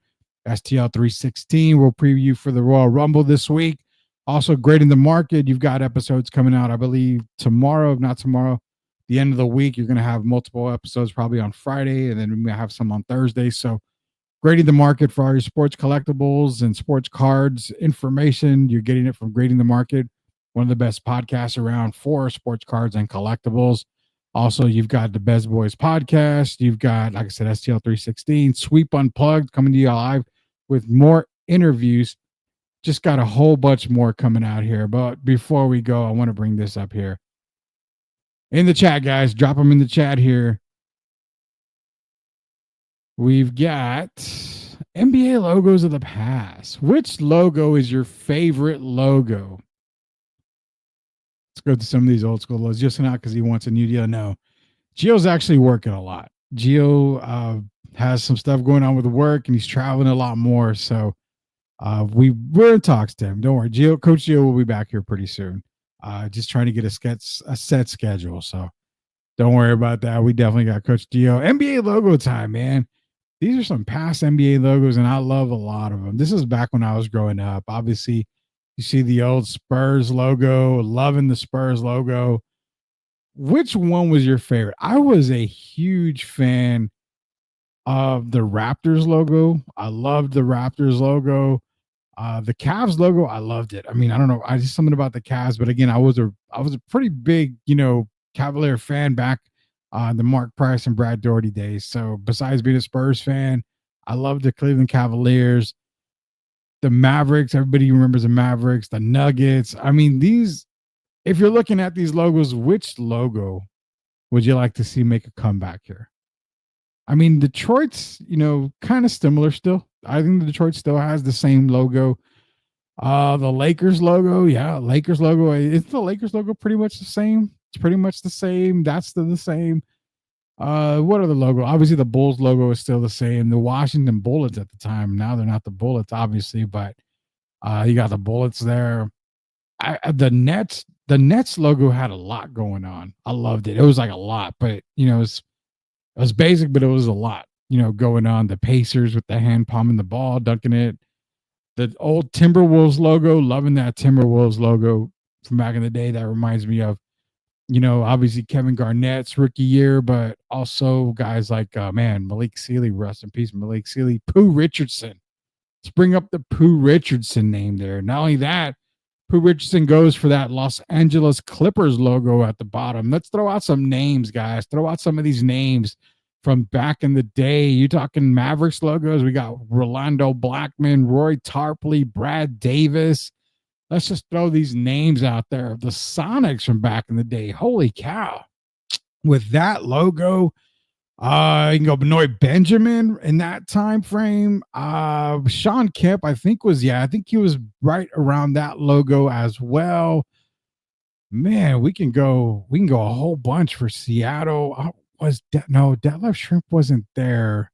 STL 316 will preview for the Royal Rumble this week. Also, Grading the Market. You've got episodes coming out, I believe, tomorrow. If not tomorrow, the end of the week, you're going to have multiple episodes probably on Friday, and then we may have some on Thursday. So Grading the Market for all your sports collectibles and sports cards information. You're getting it from Grading the Market, one of the best podcasts around for sports cards and collectibles. Also, you've got the Best Boys podcast. You've got, like I said, STL 316, Sweep Unplugged coming to you live with more interviews. Just got a whole bunch more coming out here. But before we go, I want to bring this up here. In the chat, guys, drop them in the chat here. We've got NBA logos of the past. Which logo is your favorite logo? Let's go to some of these old school logos. Just not because he wants a new deal. No. Gio's actually working a lot. Gio has some stuff going on with work, and he's traveling a lot more. So we're in talks to him. Don't worry. Coach Gio will be back here pretty soon. Just trying to get a set schedule. So don't worry about that. We definitely got Coach Gio. NBA logo time, man. These are some past NBA logos, and I love a lot of them. This is back when I was growing up. Obviously, you see the old Spurs logo, loving the Spurs logo. Which one was your favorite? I was a huge fan of the Raptors logo. I loved the Raptors logo. The Cavs logo, I loved it. I mean, I don't know. I just something about the Cavs, but again, I was a pretty big, Cavalier fan back the Mark Price and Brad Daugherty days. So besides being a Spurs fan, I love the Cleveland Cavaliers, the Mavericks. Everybody remembers the Mavericks, the Nuggets. I mean, if you're looking at these logos, which logo would you like to see make a comeback here? I mean, Detroit's, kind of similar still. I think the Detroit still has the same logo. The Lakers logo, Lakers logo. Is the Lakers logo pretty much the same? It's pretty much the same. That's still the same. What are the logo? Obviously, the Bulls logo is still the same. The Washington Bullets at the time. Now they're not the Bullets, obviously, but you got the Bullets there. The Nets logo had a lot going on. I loved it. It was like a lot, but it was basic, but it was a lot, going on. The Pacers with the hand palming the ball, dunking it. The old Timberwolves logo, loving that Timberwolves logo from back in the day. That reminds me of, obviously Kevin Garnett's rookie year, but also guys like, Malik Sealy, rest in peace, Malik Sealy, Pooh Richardson. Let's bring up the Pooh Richardson name there. Not only that, Pooh Richardson goes for that Los Angeles Clippers logo at the bottom. Let's throw out some names, guys. Throw out some of these names from back in the day. You talking Mavericks logos? We got Rolando Blackman, Roy Tarpley, Brad Davis. Let's just throw these names out there of the Sonics from back in the day. Holy cow. With that logo, you can go Benoit Benjamin in that time frame. Sean Kemp, I think he was right around that logo as well. Man, we can go a whole bunch for Seattle. Detlef Shrimp wasn't there.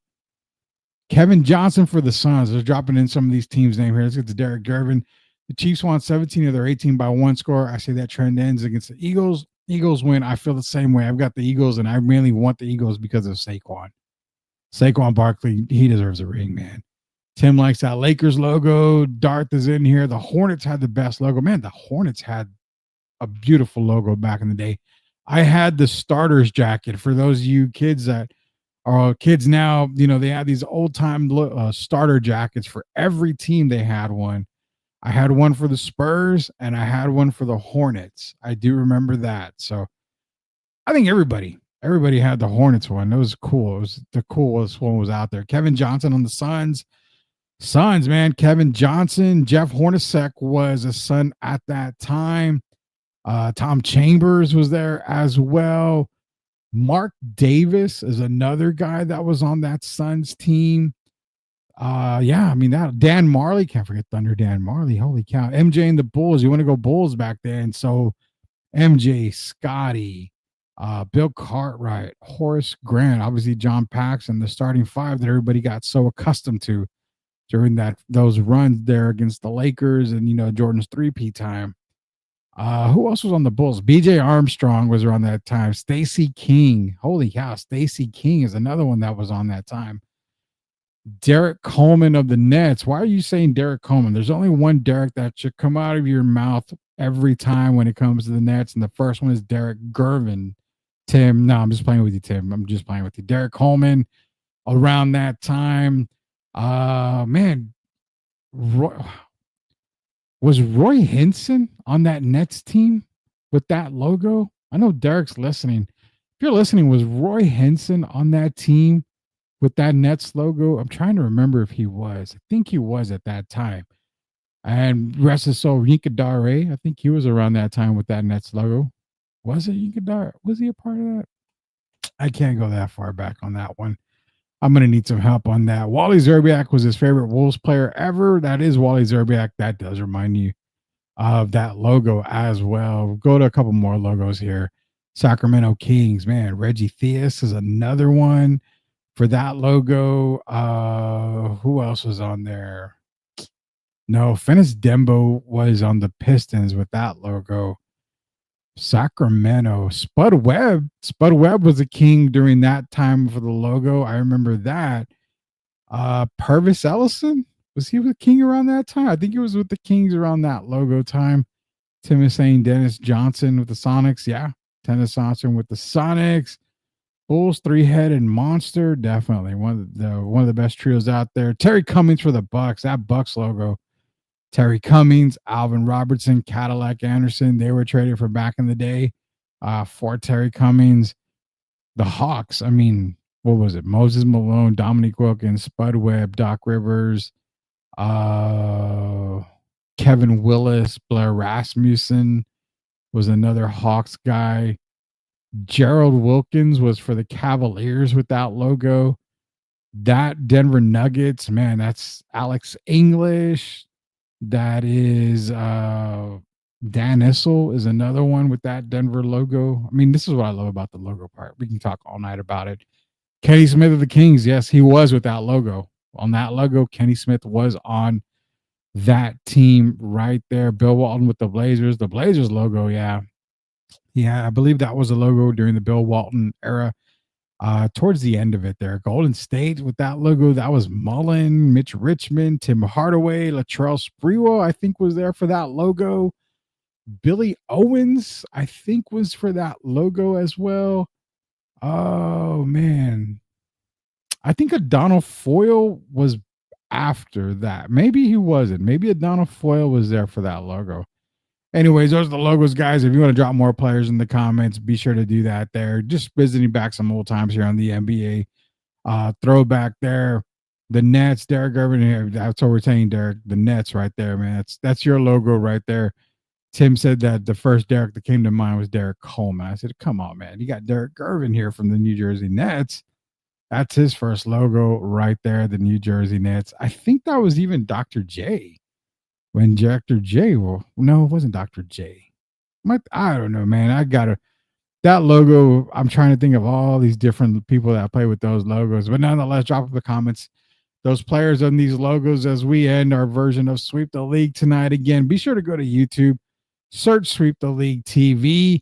Kevin Johnson for the Suns. They're dropping in some of these teams' names here. Let's get to Derek Gervin. The Chiefs won 17 of their 18 by one score. I say that trend ends against the Eagles. Eagles win. I feel the same way. I've got the Eagles, and I mainly want the Eagles because of Saquon. Saquon Barkley, he deserves a ring, man. Tim likes that Lakers logo. Darth is in here. The Hornets had the best logo. Man, the Hornets had a beautiful logo back in the day. I had the starters jacket. For those of you kids that are kids now, you know, they had these old-time starter jackets for every team. They had one. I had one for the Spurs, and I had one for the Hornets. I do remember that. So I think everybody had the Hornets one. It was cool. It was the coolest one was out there. Kevin Johnson on the Suns. Suns, man. Kevin Johnson. Jeff Hornacek was a Sun at that time. Tom Chambers was there as well. Mark Davis is another guy that was on that Suns team. Yeah, I mean that Dan Marley, can't forget Thunder Dan Marley. Holy cow. MJ and the Bulls. You want to go Bulls back then. So MJ, Scotty, Bill Cartwright, Horace Grant, obviously John Paxson, the starting five that everybody got so accustomed to during those runs there against the Lakers and, you know, Jordan's 3P time. Who else was on the Bulls? BJ Armstrong was around that time. Stacey King. Holy cow. Stacey King is another one that was on that time. Derek Coleman of the Nets. Why are you saying Derek Coleman? There's only one Derek that should come out of your mouth every time when it comes to the Nets. And the first one is Derek Gervin. Tim. No, I'm just playing with you, Tim. I'm just playing with you. Derek Coleman around that time. Man, was Roy Hinson on that Nets team with that logo? I know Derek's listening. If you're listening, was Roy Hinson on that team with that Nets logo? I'm trying to remember if he was. I think he was at that time. And rest his soul, Yinka Dare. I think he was around that time with that Nets logo. Was it Yinka Dare? Was he a part of that? I can't go that far back on that one. I'm going to need some help on that. Wally Zerbiak was his favorite Wolves player ever. That is Wally Zerbiak. That does remind you of that logo as well. Go to a couple more logos here. Sacramento Kings, man. Reggie Theus is another one for that logo. Who else was on there? No, Finis Dembo was on the Pistons with that logo. Sacramento. Spud Webb was a king during that time for the logo. I remember that. Purvis Ellison, was he with King around that time? I think he was with the Kings around that logo time. Tim is saying Dennis Johnson with the Sonics. Yeah, Dennis Johnson with the Sonics. Bulls three-headed monster, definitely one of the best trios out there. Terry Cummings for the Bucks. That Bucks logo. Terry Cummings, Alvin Robertson, Cadillac Anderson. They were traded for back in the day for Terry Cummings. The Hawks, I mean, what was it? Moses Malone, Dominique Wilkins, Spud Webb, Doc Rivers, Kevin Willis, Blair Rasmussen was another Hawks guy. Gerald Wilkins was for the Cavaliers with that logo. That Denver Nuggets, man, that's Alex English. That is Dan Issel is another one with that Denver logo. I mean, this is what I love about the logo part. We can talk all night about it. Kenny Smith of the Kings, yes, he was with that logo. On that logo, Kenny Smith was on that team right there. Bill Walton with the Blazers. The Blazers logo, yeah. Yeah, I believe that was a logo during the Bill Walton era. Towards the end of it there. Golden State with that logo, that was Mullen, Mitch Richmond, Tim Hardaway, Latrell Sprewell, I think was there for that logo. Billy Owens, I think was for that logo as well. Oh, man. I think Adonal Foyle was after that. Maybe he wasn't. Maybe Adonal Foyle was there for that logo. Anyways, those are the logos, guys. If you want to drop more players in the comments, be sure to do that there. Just visiting back some old times here on the NBA. Throwback there. The Nets, Derek Gervin here. That's what we're saying, Derek. The Nets right there, man. That's your logo right there. Tim said that the first Derek that came to mind was Derek Coleman. I said, come on, man. You got Derek Gervin here from the New Jersey Nets. That's his first logo right there, the New Jersey Nets. I think that was even Dr. J. When Dr. J, well, no, it wasn't Dr. J. I don't know, man. That logo, I'm trying to think of all these different people that play with those logos. But nonetheless, drop up the comments those players on these logos as we end our version of Sweep the League tonight. Again, be sure to go to YouTube, search Sweep the League TV.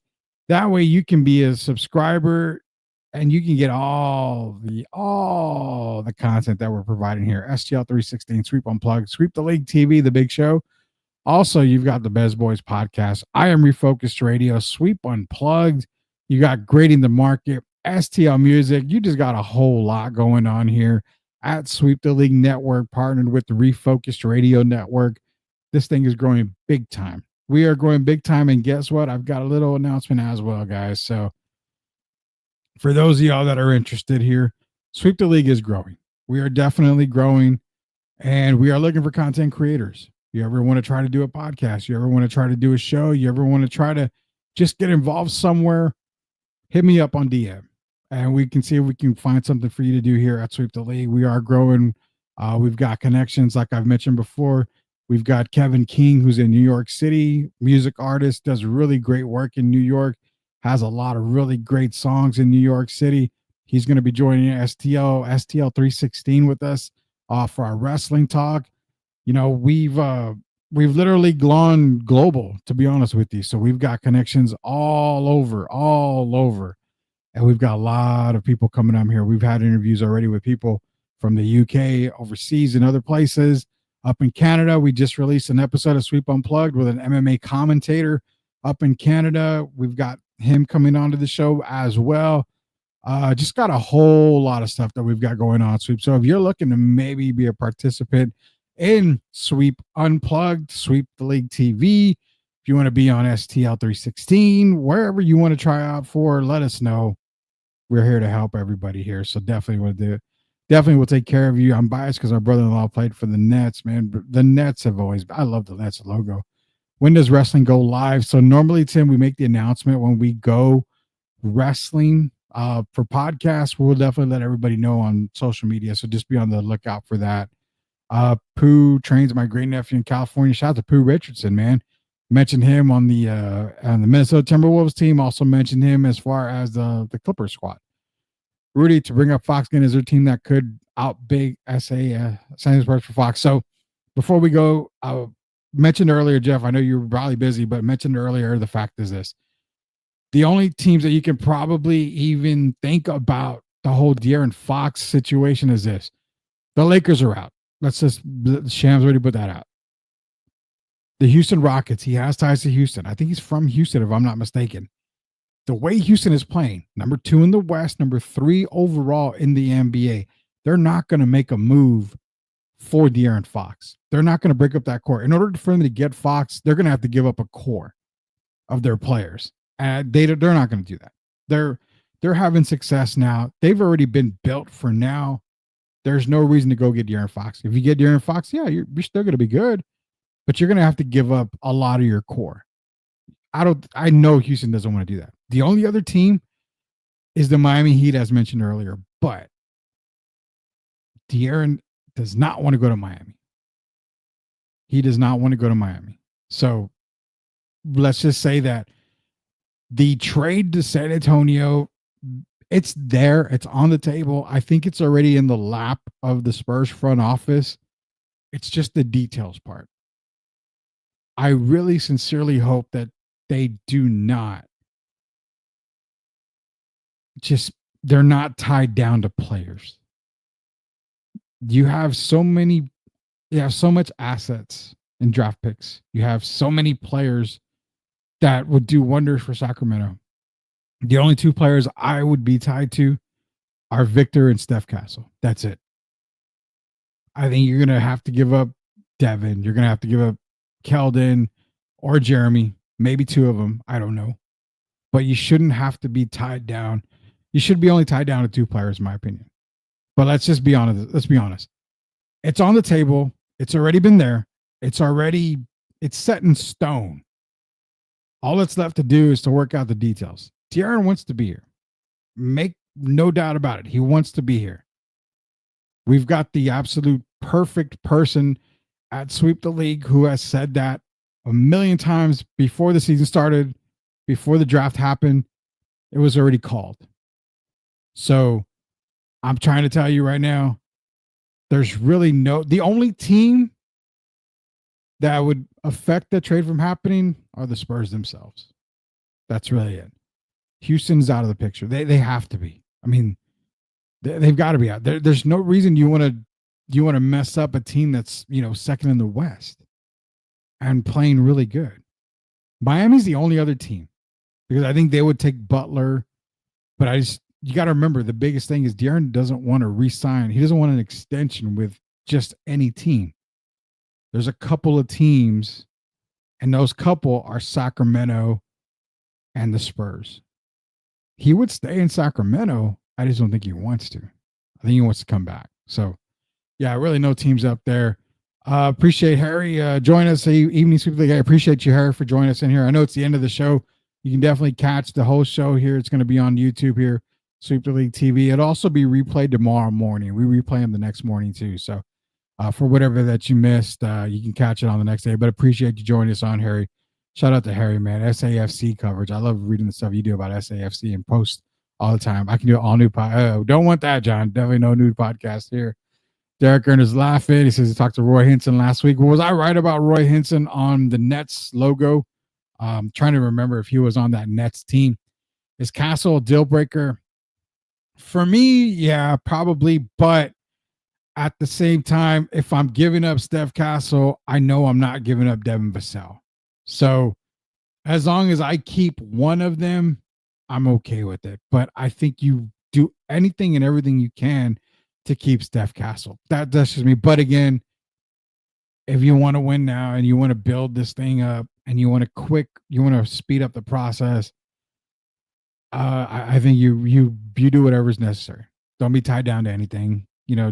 That way you can be a subscriber and you can get all the content that we're providing here. STL 316, Sweep Unplugged, Sweep the League TV, the big show. Also, you've got the Bez Boys podcast, I Am Refocused Radio, Sweep Unplugged. You got Grading the Market, STL Music. You just got a whole lot going on here at Sweep the League Network, partnered with the Refocused Radio Network. This thing is growing big time. We are growing big time, and guess what? I've got a little announcement as well, guys. So for those of y'all that are interested here, Sweep the League is growing. We are definitely growing, and we are looking for content creators. You ever want to try to do a podcast? You ever want to try to do a show? You ever want to try to just get involved somewhere? Hit me up on DM. And we can see if we can find something for you to do here at Sweep the League. We are growing. We've got connections, like I've mentioned before. We've got Kevin King, who's in New York City, music artist, does really great work in New York, has a lot of really great songs in New York City. He's going to be joining STL 316 with us for our wrestling talk. You know, we've literally gone global, to be honest with you. So we've got connections all over. And we've got a lot of people coming up here. We've had interviews already with people from the UK, overseas, and other places. Up in Canada, we just released an episode of Sweep Unplugged with an MMA commentator up in Canada. We've got him coming onto the show as well. Just got a whole lot of stuff that we've got going on, Sweep. So if you're looking to maybe be a participant in Sweep Unplugged, Sweep the League TV, if you want to be on STL 316, wherever you want to try out for, let us know. We're here to help everybody here. So definitely want to do it. Definitely will take care of you. I'm biased because our brother-in-law played for the Nets, man. The Nets have always, I love the Nets logo. When does wrestling go live? So normally, Tim, we make the announcement when we go wrestling. For podcasts, we'll definitely let everybody know on social media. So just be on the lookout for that. Pooh trains my great nephew in California. Shout out to Pooh Richardson, man. Mentioned him on the Minnesota Timberwolves team. Also mentioned him as far as the Clippers squad. Rudy, to bring up Fox again, is their team that could out big SA San Sports for Fox. So before we go, I mentioned earlier, Jeff, I know you were probably busy, but mentioned earlier, the fact is this. The only teams that you can probably even think about the whole De'Aaron Fox situation is this. The Lakers are out. Let's just, Shams already put that out. The Houston Rockets, he has ties to Houston. I think he's from Houston, if I'm not mistaken. The way Houston is playing, number 2 in the West, number 3 overall in the NBA, they're not going to make a move for De'Aaron Fox. They're not going to break up that core. In order for them to get Fox, they're going to have to give up a core of their players. And they're not going to do that. They're having success now. They've already been built for now. There's no reason to go get De'Aaron Fox. If you get De'Aaron Fox, yeah, you're still going to be good, but you're going to have to give up a lot of your core. I know Houston doesn't want to do that. The only other team is the Miami Heat, as mentioned earlier, but De'Aaron does not want to go to Miami. He does not want to go to Miami. So let's just say that the trade to San Antonio, it's there. It's on the table. I think it's already in the lap of the Spurs front office. It's just the details part. I really sincerely hope that they do not they're not tied down to players. You have so much assets and draft picks. You have so many players that would do wonders for Sacramento. The only 2 players I would be tied to are Victor and Steph Castle. That's it. I think you're going to have to give up Devin. You're going to have to give up Keldon or Jeremy. Maybe 2 of them. I don't know. But you shouldn't have to be tied down. You should be only tied down to 2 players, in my opinion. But let's just be honest. Let's be honest. It's on the table. It's already been there. It's set in stone. All that's left to do is to work out the details. De'Aaron wants to be here. Make no doubt about it. He wants to be here. We've got the absolute perfect person at Sweep the League who has said that a million times before the season started, before the draft happened. It was already called. So I'm trying to tell you right now, there's really the only team that would affect the trade from happening are the Spurs themselves. That's really it. Houston's out of the picture. They have to be. I mean, they've got to be out. There's no reason you want to mess up a team that's, second in the West and playing really good. Miami's the only other team because I think they would take Butler, but you got to remember the biggest thing is De'Aaron doesn't want to re-sign. He doesn't want an extension with just any team. There's a couple of teams, and those couple are Sacramento and the Spurs. He would stay in Sacramento. I just don't think he wants to. I think he wants to come back. So, yeah, really no teams up there. Appreciate Harry joining us. Evening Sweep League. I appreciate you, Harry, for joining us in here. I know it's the end of the show. You can definitely catch the whole show here. It's going to be on YouTube here, Sweep the League TV. It'll also be replayed tomorrow morning. We replay them the next morning too. So for whatever that you missed, you can catch it on the next day. But appreciate you joining us on, Harry. Shout out to Harry, man. SAFC coverage. I love reading the stuff you do about SAFC and post all the time. I can do it all new. Don't want that, John. Definitely no new podcast here. Derek Earner's laughing. He says he talked to Roy Hinson last week. Was I right about Roy Hinson on the Nets logo? Trying to remember if he was on that Nets team. Is Castle a deal breaker? For me, yeah, probably. But at the same time, if I'm giving up Steph Castle, I know I'm not giving up Devin Vassell. So as long as I keep one of them, I'm okay with it. But I think you do anything and everything you can to keep Steph Castle. That's just me. But again, if you want to win now and you want to build this thing up and you want to speed up the process, I think you do whatever's necessary. Don't be tied down to anything.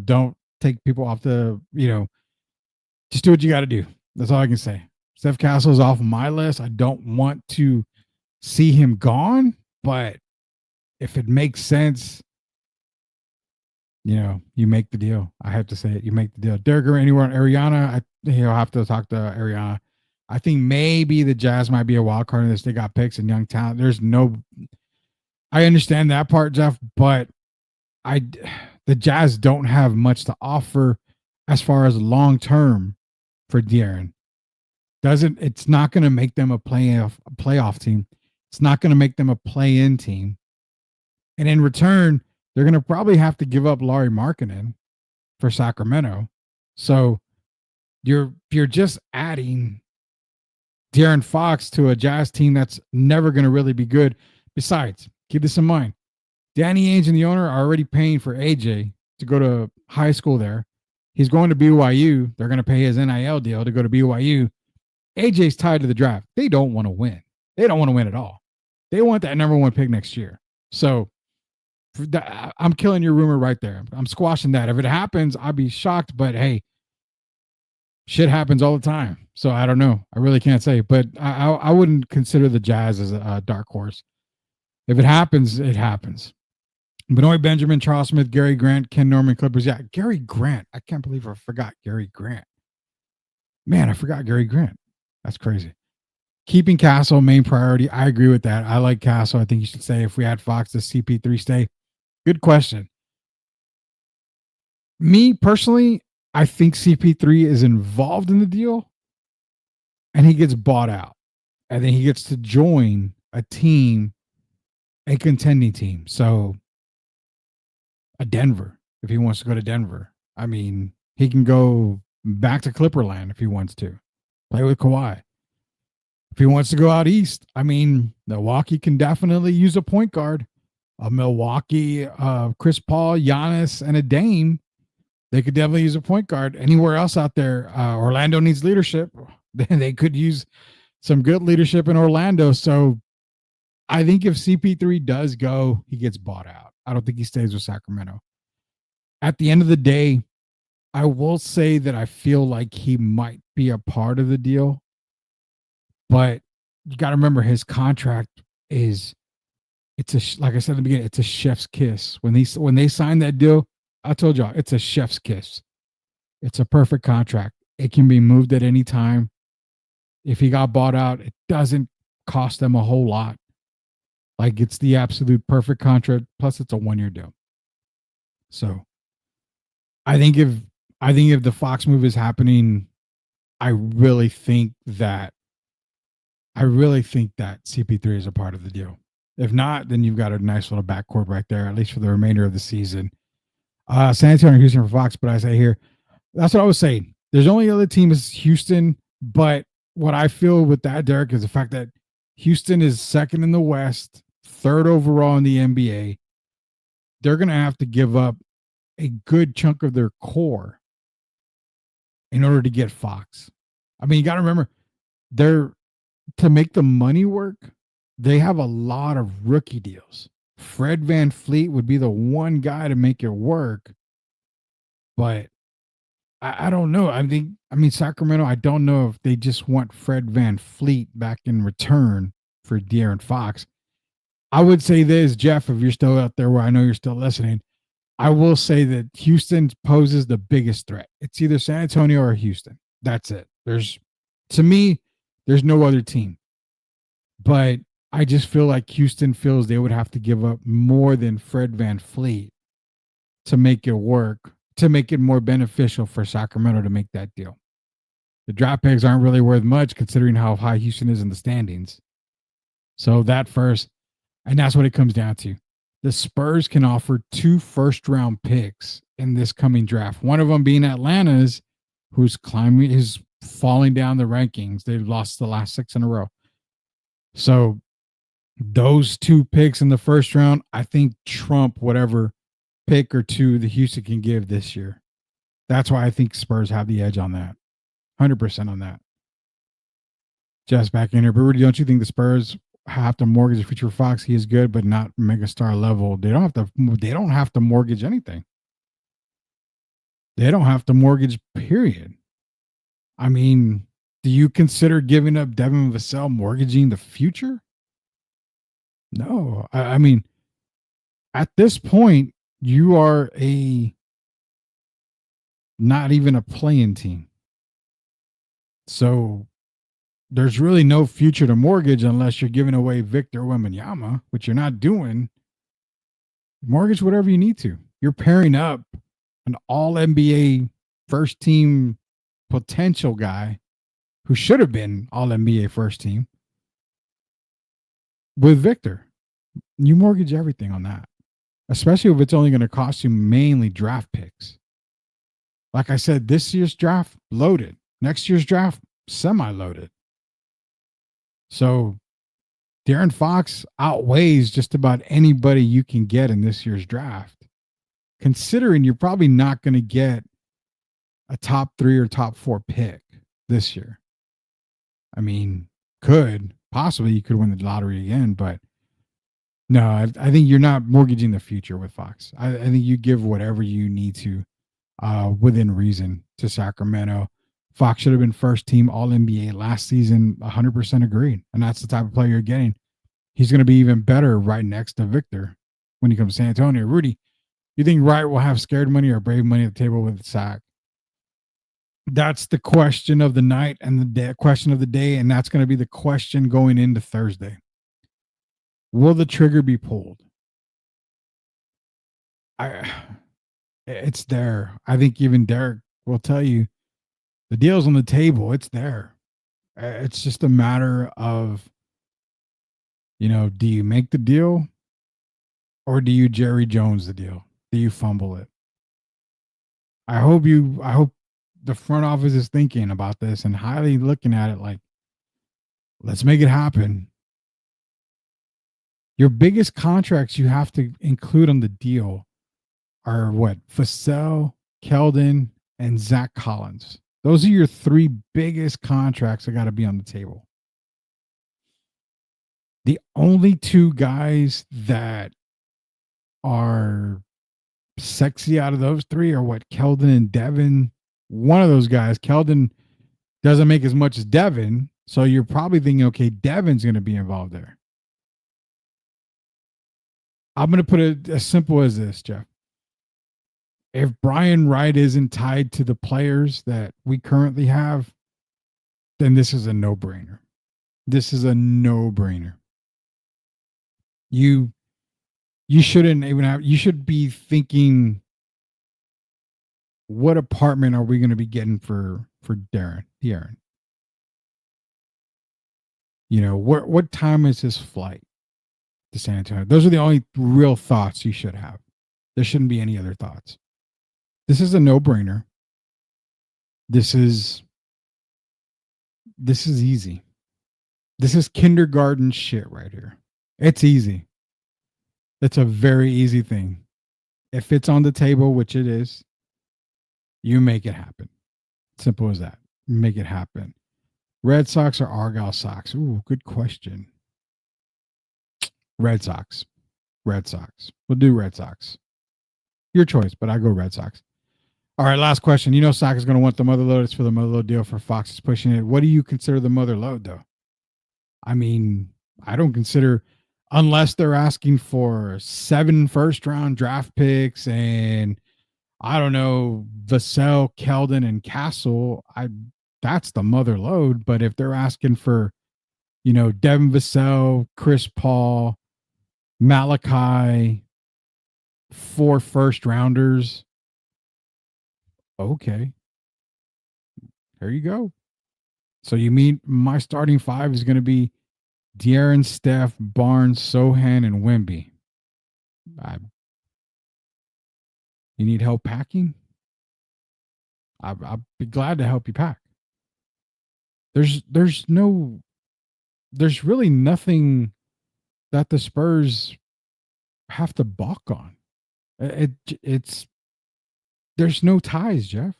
Don't take people off just do what you got to do. That's all I can say. Steph Castle is off my list. I don't want to see him gone, but if it makes sense, you make the deal. I have to say it. You make the deal. Derek, anywhere on Ariana? He'll have to talk to Ariana. I think maybe the Jazz might be a wild card in this. They got picks and young talent. I understand that part, Jeff, but the Jazz don't have much to offer as far as long term for De'Aaron. It's not going to make them a playoff team. It's not going to make them a play-in team. And in return, they're going to probably have to give up Lauri Markkanen for Sacramento. So you're just adding De'Aaron Fox to a Jazz team that's never going to really be good. Besides, keep this in mind. Danny Ainge and the owner are already paying for AJ to go to high school there. He's going to BYU. They're going to pay his NIL deal to go to BYU. AJ's tied to the draft. They don't want to win. They don't want to win at all. They want that number one pick next year. So I'm killing your rumor right there. I'm squashing that. If it happens, I'll be shocked. But hey, shit happens all the time. So I don't know. I really can't say. But I wouldn't consider the Jazz as a dark horse. If it happens, it happens. Benoit Benjamin, Charles Smith, Gary Grant, Ken Norman, Clippers. Yeah, Gary Grant. I can't believe I forgot Gary Grant. Man, I forgot Gary Grant. That's crazy. Keeping Castle main priority. I agree with that. I like Castle. I think you should say if we had Fox, does CP3 stay? Good question. Me personally, I think CP3 is involved in the deal and he gets bought out. And then he gets to join a team, a contending team. So a Denver, if he wants to go to Denver. I mean, he can go back to Clipperland if he wants to. Play with Kawhi. If he wants to go out east, I mean, Milwaukee can definitely use a point guard. A Milwaukee, Chris Paul, Giannis, and a Dame, they could definitely use a point guard. Anywhere else out there, Orlando needs leadership. They could use some good leadership in Orlando. So I think if CP3 does go, he gets bought out. I don't think he stays with Sacramento. At the end of the day, I will say that I feel like he might be a part of the deal. But you got to remember his contract is, like I said in the beginning, it's a chef's kiss. When they signed that deal, I told y'all, it's a chef's kiss. It's a perfect contract. It can be moved at any time. If he got bought out, it doesn't cost them a whole lot. Like, it's the absolute perfect contract. Plus, it's a 1-year deal. So I think if I think if the Fox move is happening, I really think that CP3 is a part of the deal. If not, then you've got a nice little backcourt right there, at least for the remainder of the season. San Antonio and Houston for Fox, but I say here, that's what I was saying. There's only other team is Houston, but what I feel with that, Derek, is the fact that Houston is second in the West, third overall in the NBA. They're going to have to give up a good chunk of their core in order to get Fox. I mean, you got to remember, to make the money work, they have a lot of rookie deals. Fred VanVleet would be the one guy to make it work, but I don't know. I mean, Sacramento, I don't know if they just want Fred VanVleet back in return for De'Aaron Fox. I would say this, Jeff, if you're still out there where I know you're still listening, I will say that Houston poses the biggest threat. It's either San Antonio or Houston. That's it. To me, there's no other team. But I just feel like Houston feels they would have to give up more than Fred VanVleet to make it work, to make it more beneficial for Sacramento to make that deal. The draft picks aren't really worth much considering how high Houston is in the standings. So that first, and that's what it comes down to. The Spurs can offer 2 first-round picks in this coming draft. One of them being Atlanta's, who's falling down the rankings. They've lost the last 6 in a row. So those 2 picks in the first round, I think trump whatever pick or 2 the Houston can give this year. That's why I think Spurs have the edge on that. 100% on that. Just back in here. But Rudy, don't you think the Spurs have to mortgage the future Fox? He is good, but not megastar level. They don't have to mortgage anything. They don't have to mortgage, period. I mean, do you consider giving up Devin Vassell mortgaging the future? No. I mean, at this point, you are not even a playing team. So there's really no future to mortgage unless you're giving away Victor Wembanyama, which you're not doing. Mortgage whatever you need to. You're pairing up an all-NBA first team potential guy who should have been all-NBA first team with Victor. You mortgage everything on that, especially if it's only going to cost you mainly draft picks. Like I said, this year's draft, loaded. Next year's draft, semi-loaded. So De'Aaron Fox outweighs just about anybody you can get in this year's draft, considering you're probably not going to get a top 3 or top 4 pick this year. I mean, possibly you could win the lottery again, but no, I think you're not mortgaging the future with Fox. I think you give whatever you need to within reason to Sacramento. Fox should have been first team All-NBA last season, 100% agreed. And that's the type of player you're getting. He's going to be even better right next to Victor when he comes to San Antonio. Rudy, you think Wright will have scared money or brave money at the table with Sac? That's the question of the night and the question of the day, and that's going to be the question going into Thursday. Will the trigger be pulled? It's there. I think even Derek will tell you the deal's on the table. It's there. It's just a matter of, do you make the deal or do you Jerry Jones the deal? Do you fumble it? I hope the front office is thinking about this and highly looking at it like, let's make it happen. Your biggest contracts you have to include on the deal are what? Vassell, Keldon, and Zach Collins. Those are your 3 biggest contracts that got to be on the table. The only 2 guys that are sexy out of those 3 are what? Keldon and Devin. One of those guys, Keldon, doesn't make as much as Devin, so you're probably thinking, okay, Devin's going to be involved there. I'm going to put it as simple as this, Jeff. If Brian Wright isn't tied to the players that we currently have, then this is a no-brainer. This is a no-brainer. You shouldn't even have, you should be thinking what apartment are we going to be getting for De'Aaron? You know, what time is his flight to San Antonio? Those are the only real thoughts you should have. There shouldn't be any other thoughts. This is a no-brainer. This is easy. This is kindergarten shit right here. It's easy. It's a very easy thing. If it's on the table, which it is, you make it happen. Simple as that. Make it happen. Red Sox or Argyle Sox? Ooh, good question. Red Sox. Red Sox. We'll do Red Sox. Your choice, but I go Red Sox. All right, last question. You know Sox is going to want the mother load. It's for the mother load deal for Fox is pushing it. What do you consider the mother load, though? I mean, I don't consider, unless they're asking for 7 first-round draft picks and, I don't know, Vassell, Keldon, and Castle, that's the mother load. But if they're asking for, you know, Devin Vassell, Chris Paul, Malachi, 4 first-rounders, okay. There you go. So you mean my starting 5 is going to be De'Aaron, Steph, Barnes, Sohan, and Wemby. You need help packing? I'll be glad to help you pack. There's really nothing that the Spurs have to balk on. There's no ties, Jeff.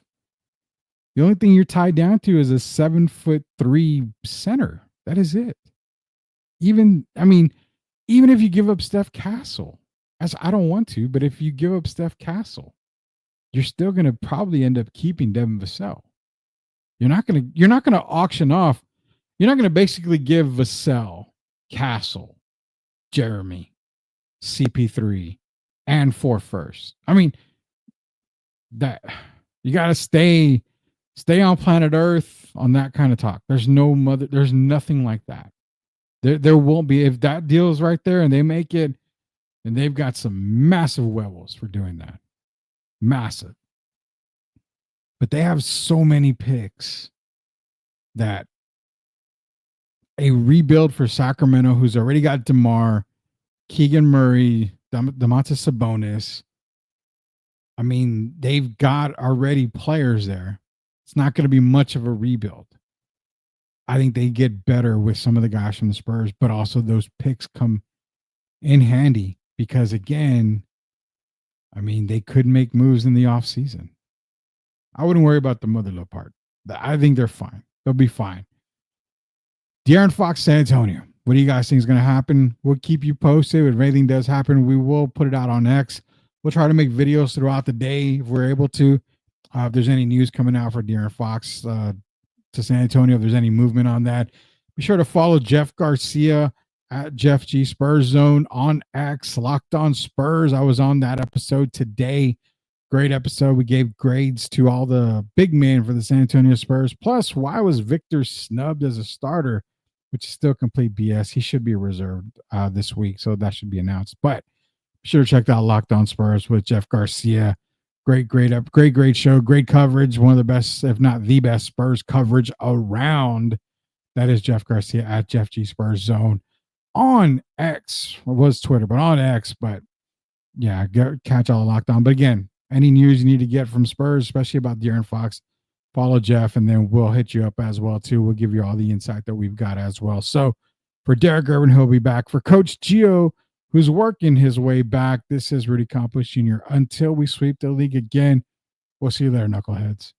The only thing you're tied down to is a 7'3" center. That is it. Even if you give up Steph Castle, as I don't want to, but if you give up Steph Castle, you're still going to probably end up keeping Devin Vassell. You're not going to auction off. You're not going to basically give Vassell, Castle, Jeremy, CP3, and 4 firsts. I mean, that you got to stay on planet Earth on that kind of talk. There's nothing like that. There won't be. If that deal is right there and they make it, and they've got some massive huevos for doing that. Massive. But they have so many picks that a rebuild for Sacramento, who's already got DeMar, Keegan Murray, Domantas Sabonis. I mean, they've got already players there. It's not going to be much of a rebuild. I think they get better with some of the guys from the Spurs, but also those picks come in handy because, again, I mean, they could make moves in the offseason. I wouldn't worry about the motherlode part. I think they're fine. They'll be fine. De'Aaron Fox, San Antonio. What do you guys think is going to happen? We'll keep you posted. If anything does happen, we will put it out on X. We'll try to make videos throughout the day if we're able to. If there's any news coming out for De'Aaron Fox to San Antonio, if there's any movement on that, be sure to follow Jeff Garcia at Jeff G Spurs Zone on X, Locked On Spurs. I was on that episode today. Great episode. We gave grades to all the big men for the San Antonio Spurs. Plus, why was Victor snubbed as a starter, which is still complete BS. He should be reserved this week, so that should be announced. But be sure to check out Locked On Spurs with Jeff Garcia. Great show. Great coverage. One of the best, if not the best, Spurs coverage around. That is Jeff Garcia at Jeff G Spurs Zone on X. It was Twitter, but on X. But yeah, catch all Locked On. But again, any news you need to get from Spurs, especially about De'Aaron Fox, follow Jeff, and then we'll hit you up as well, too. We'll give you all the insight that we've got as well. So for Derek Gervin, he'll be back. For Coach Gio, who's working his way back, this is Rudy Campos Jr. Until we sweep the league again, we'll see you there, knuckleheads.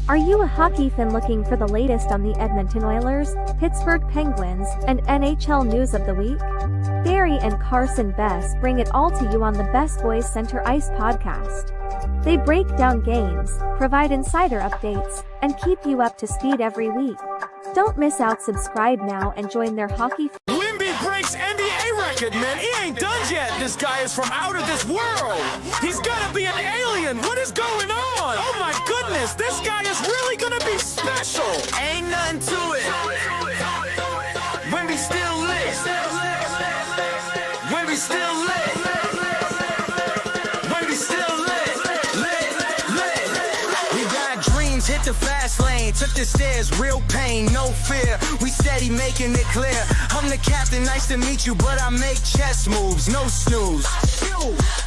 Are you a hockey fan looking for the latest on the Edmonton Oilers, Pittsburgh Penguins, and NHL news of the week? Barry and Carson Best bring it all to you on the Best Boys Center Ice podcast. They break down games, provide insider updates, and keep you up to speed every week. Don't miss out, subscribe now and join their hockey Wimby breaks NBA record, man. He ain't done yet. This guy is from out of this world. He's gotta be an alien. What is going on? Oh my goodness, this guy is really gonna be special. Ain't nothing to it. Wimby still lit. Wimby still lit. Wimby still lit. We got dreams, hit the fast lane. Took the stairs, real pain, no fear. We steady making it clear. I'm the captain, nice to meet you, but I make chess moves, no snooze.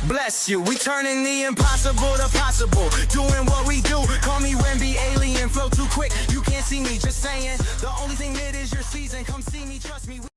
Bless you, we turning the impossible to possible. Doing what we do, call me Wemby, alien, flow too quick. You can't see me, just saying. The only thing that is your season, come see me, trust me.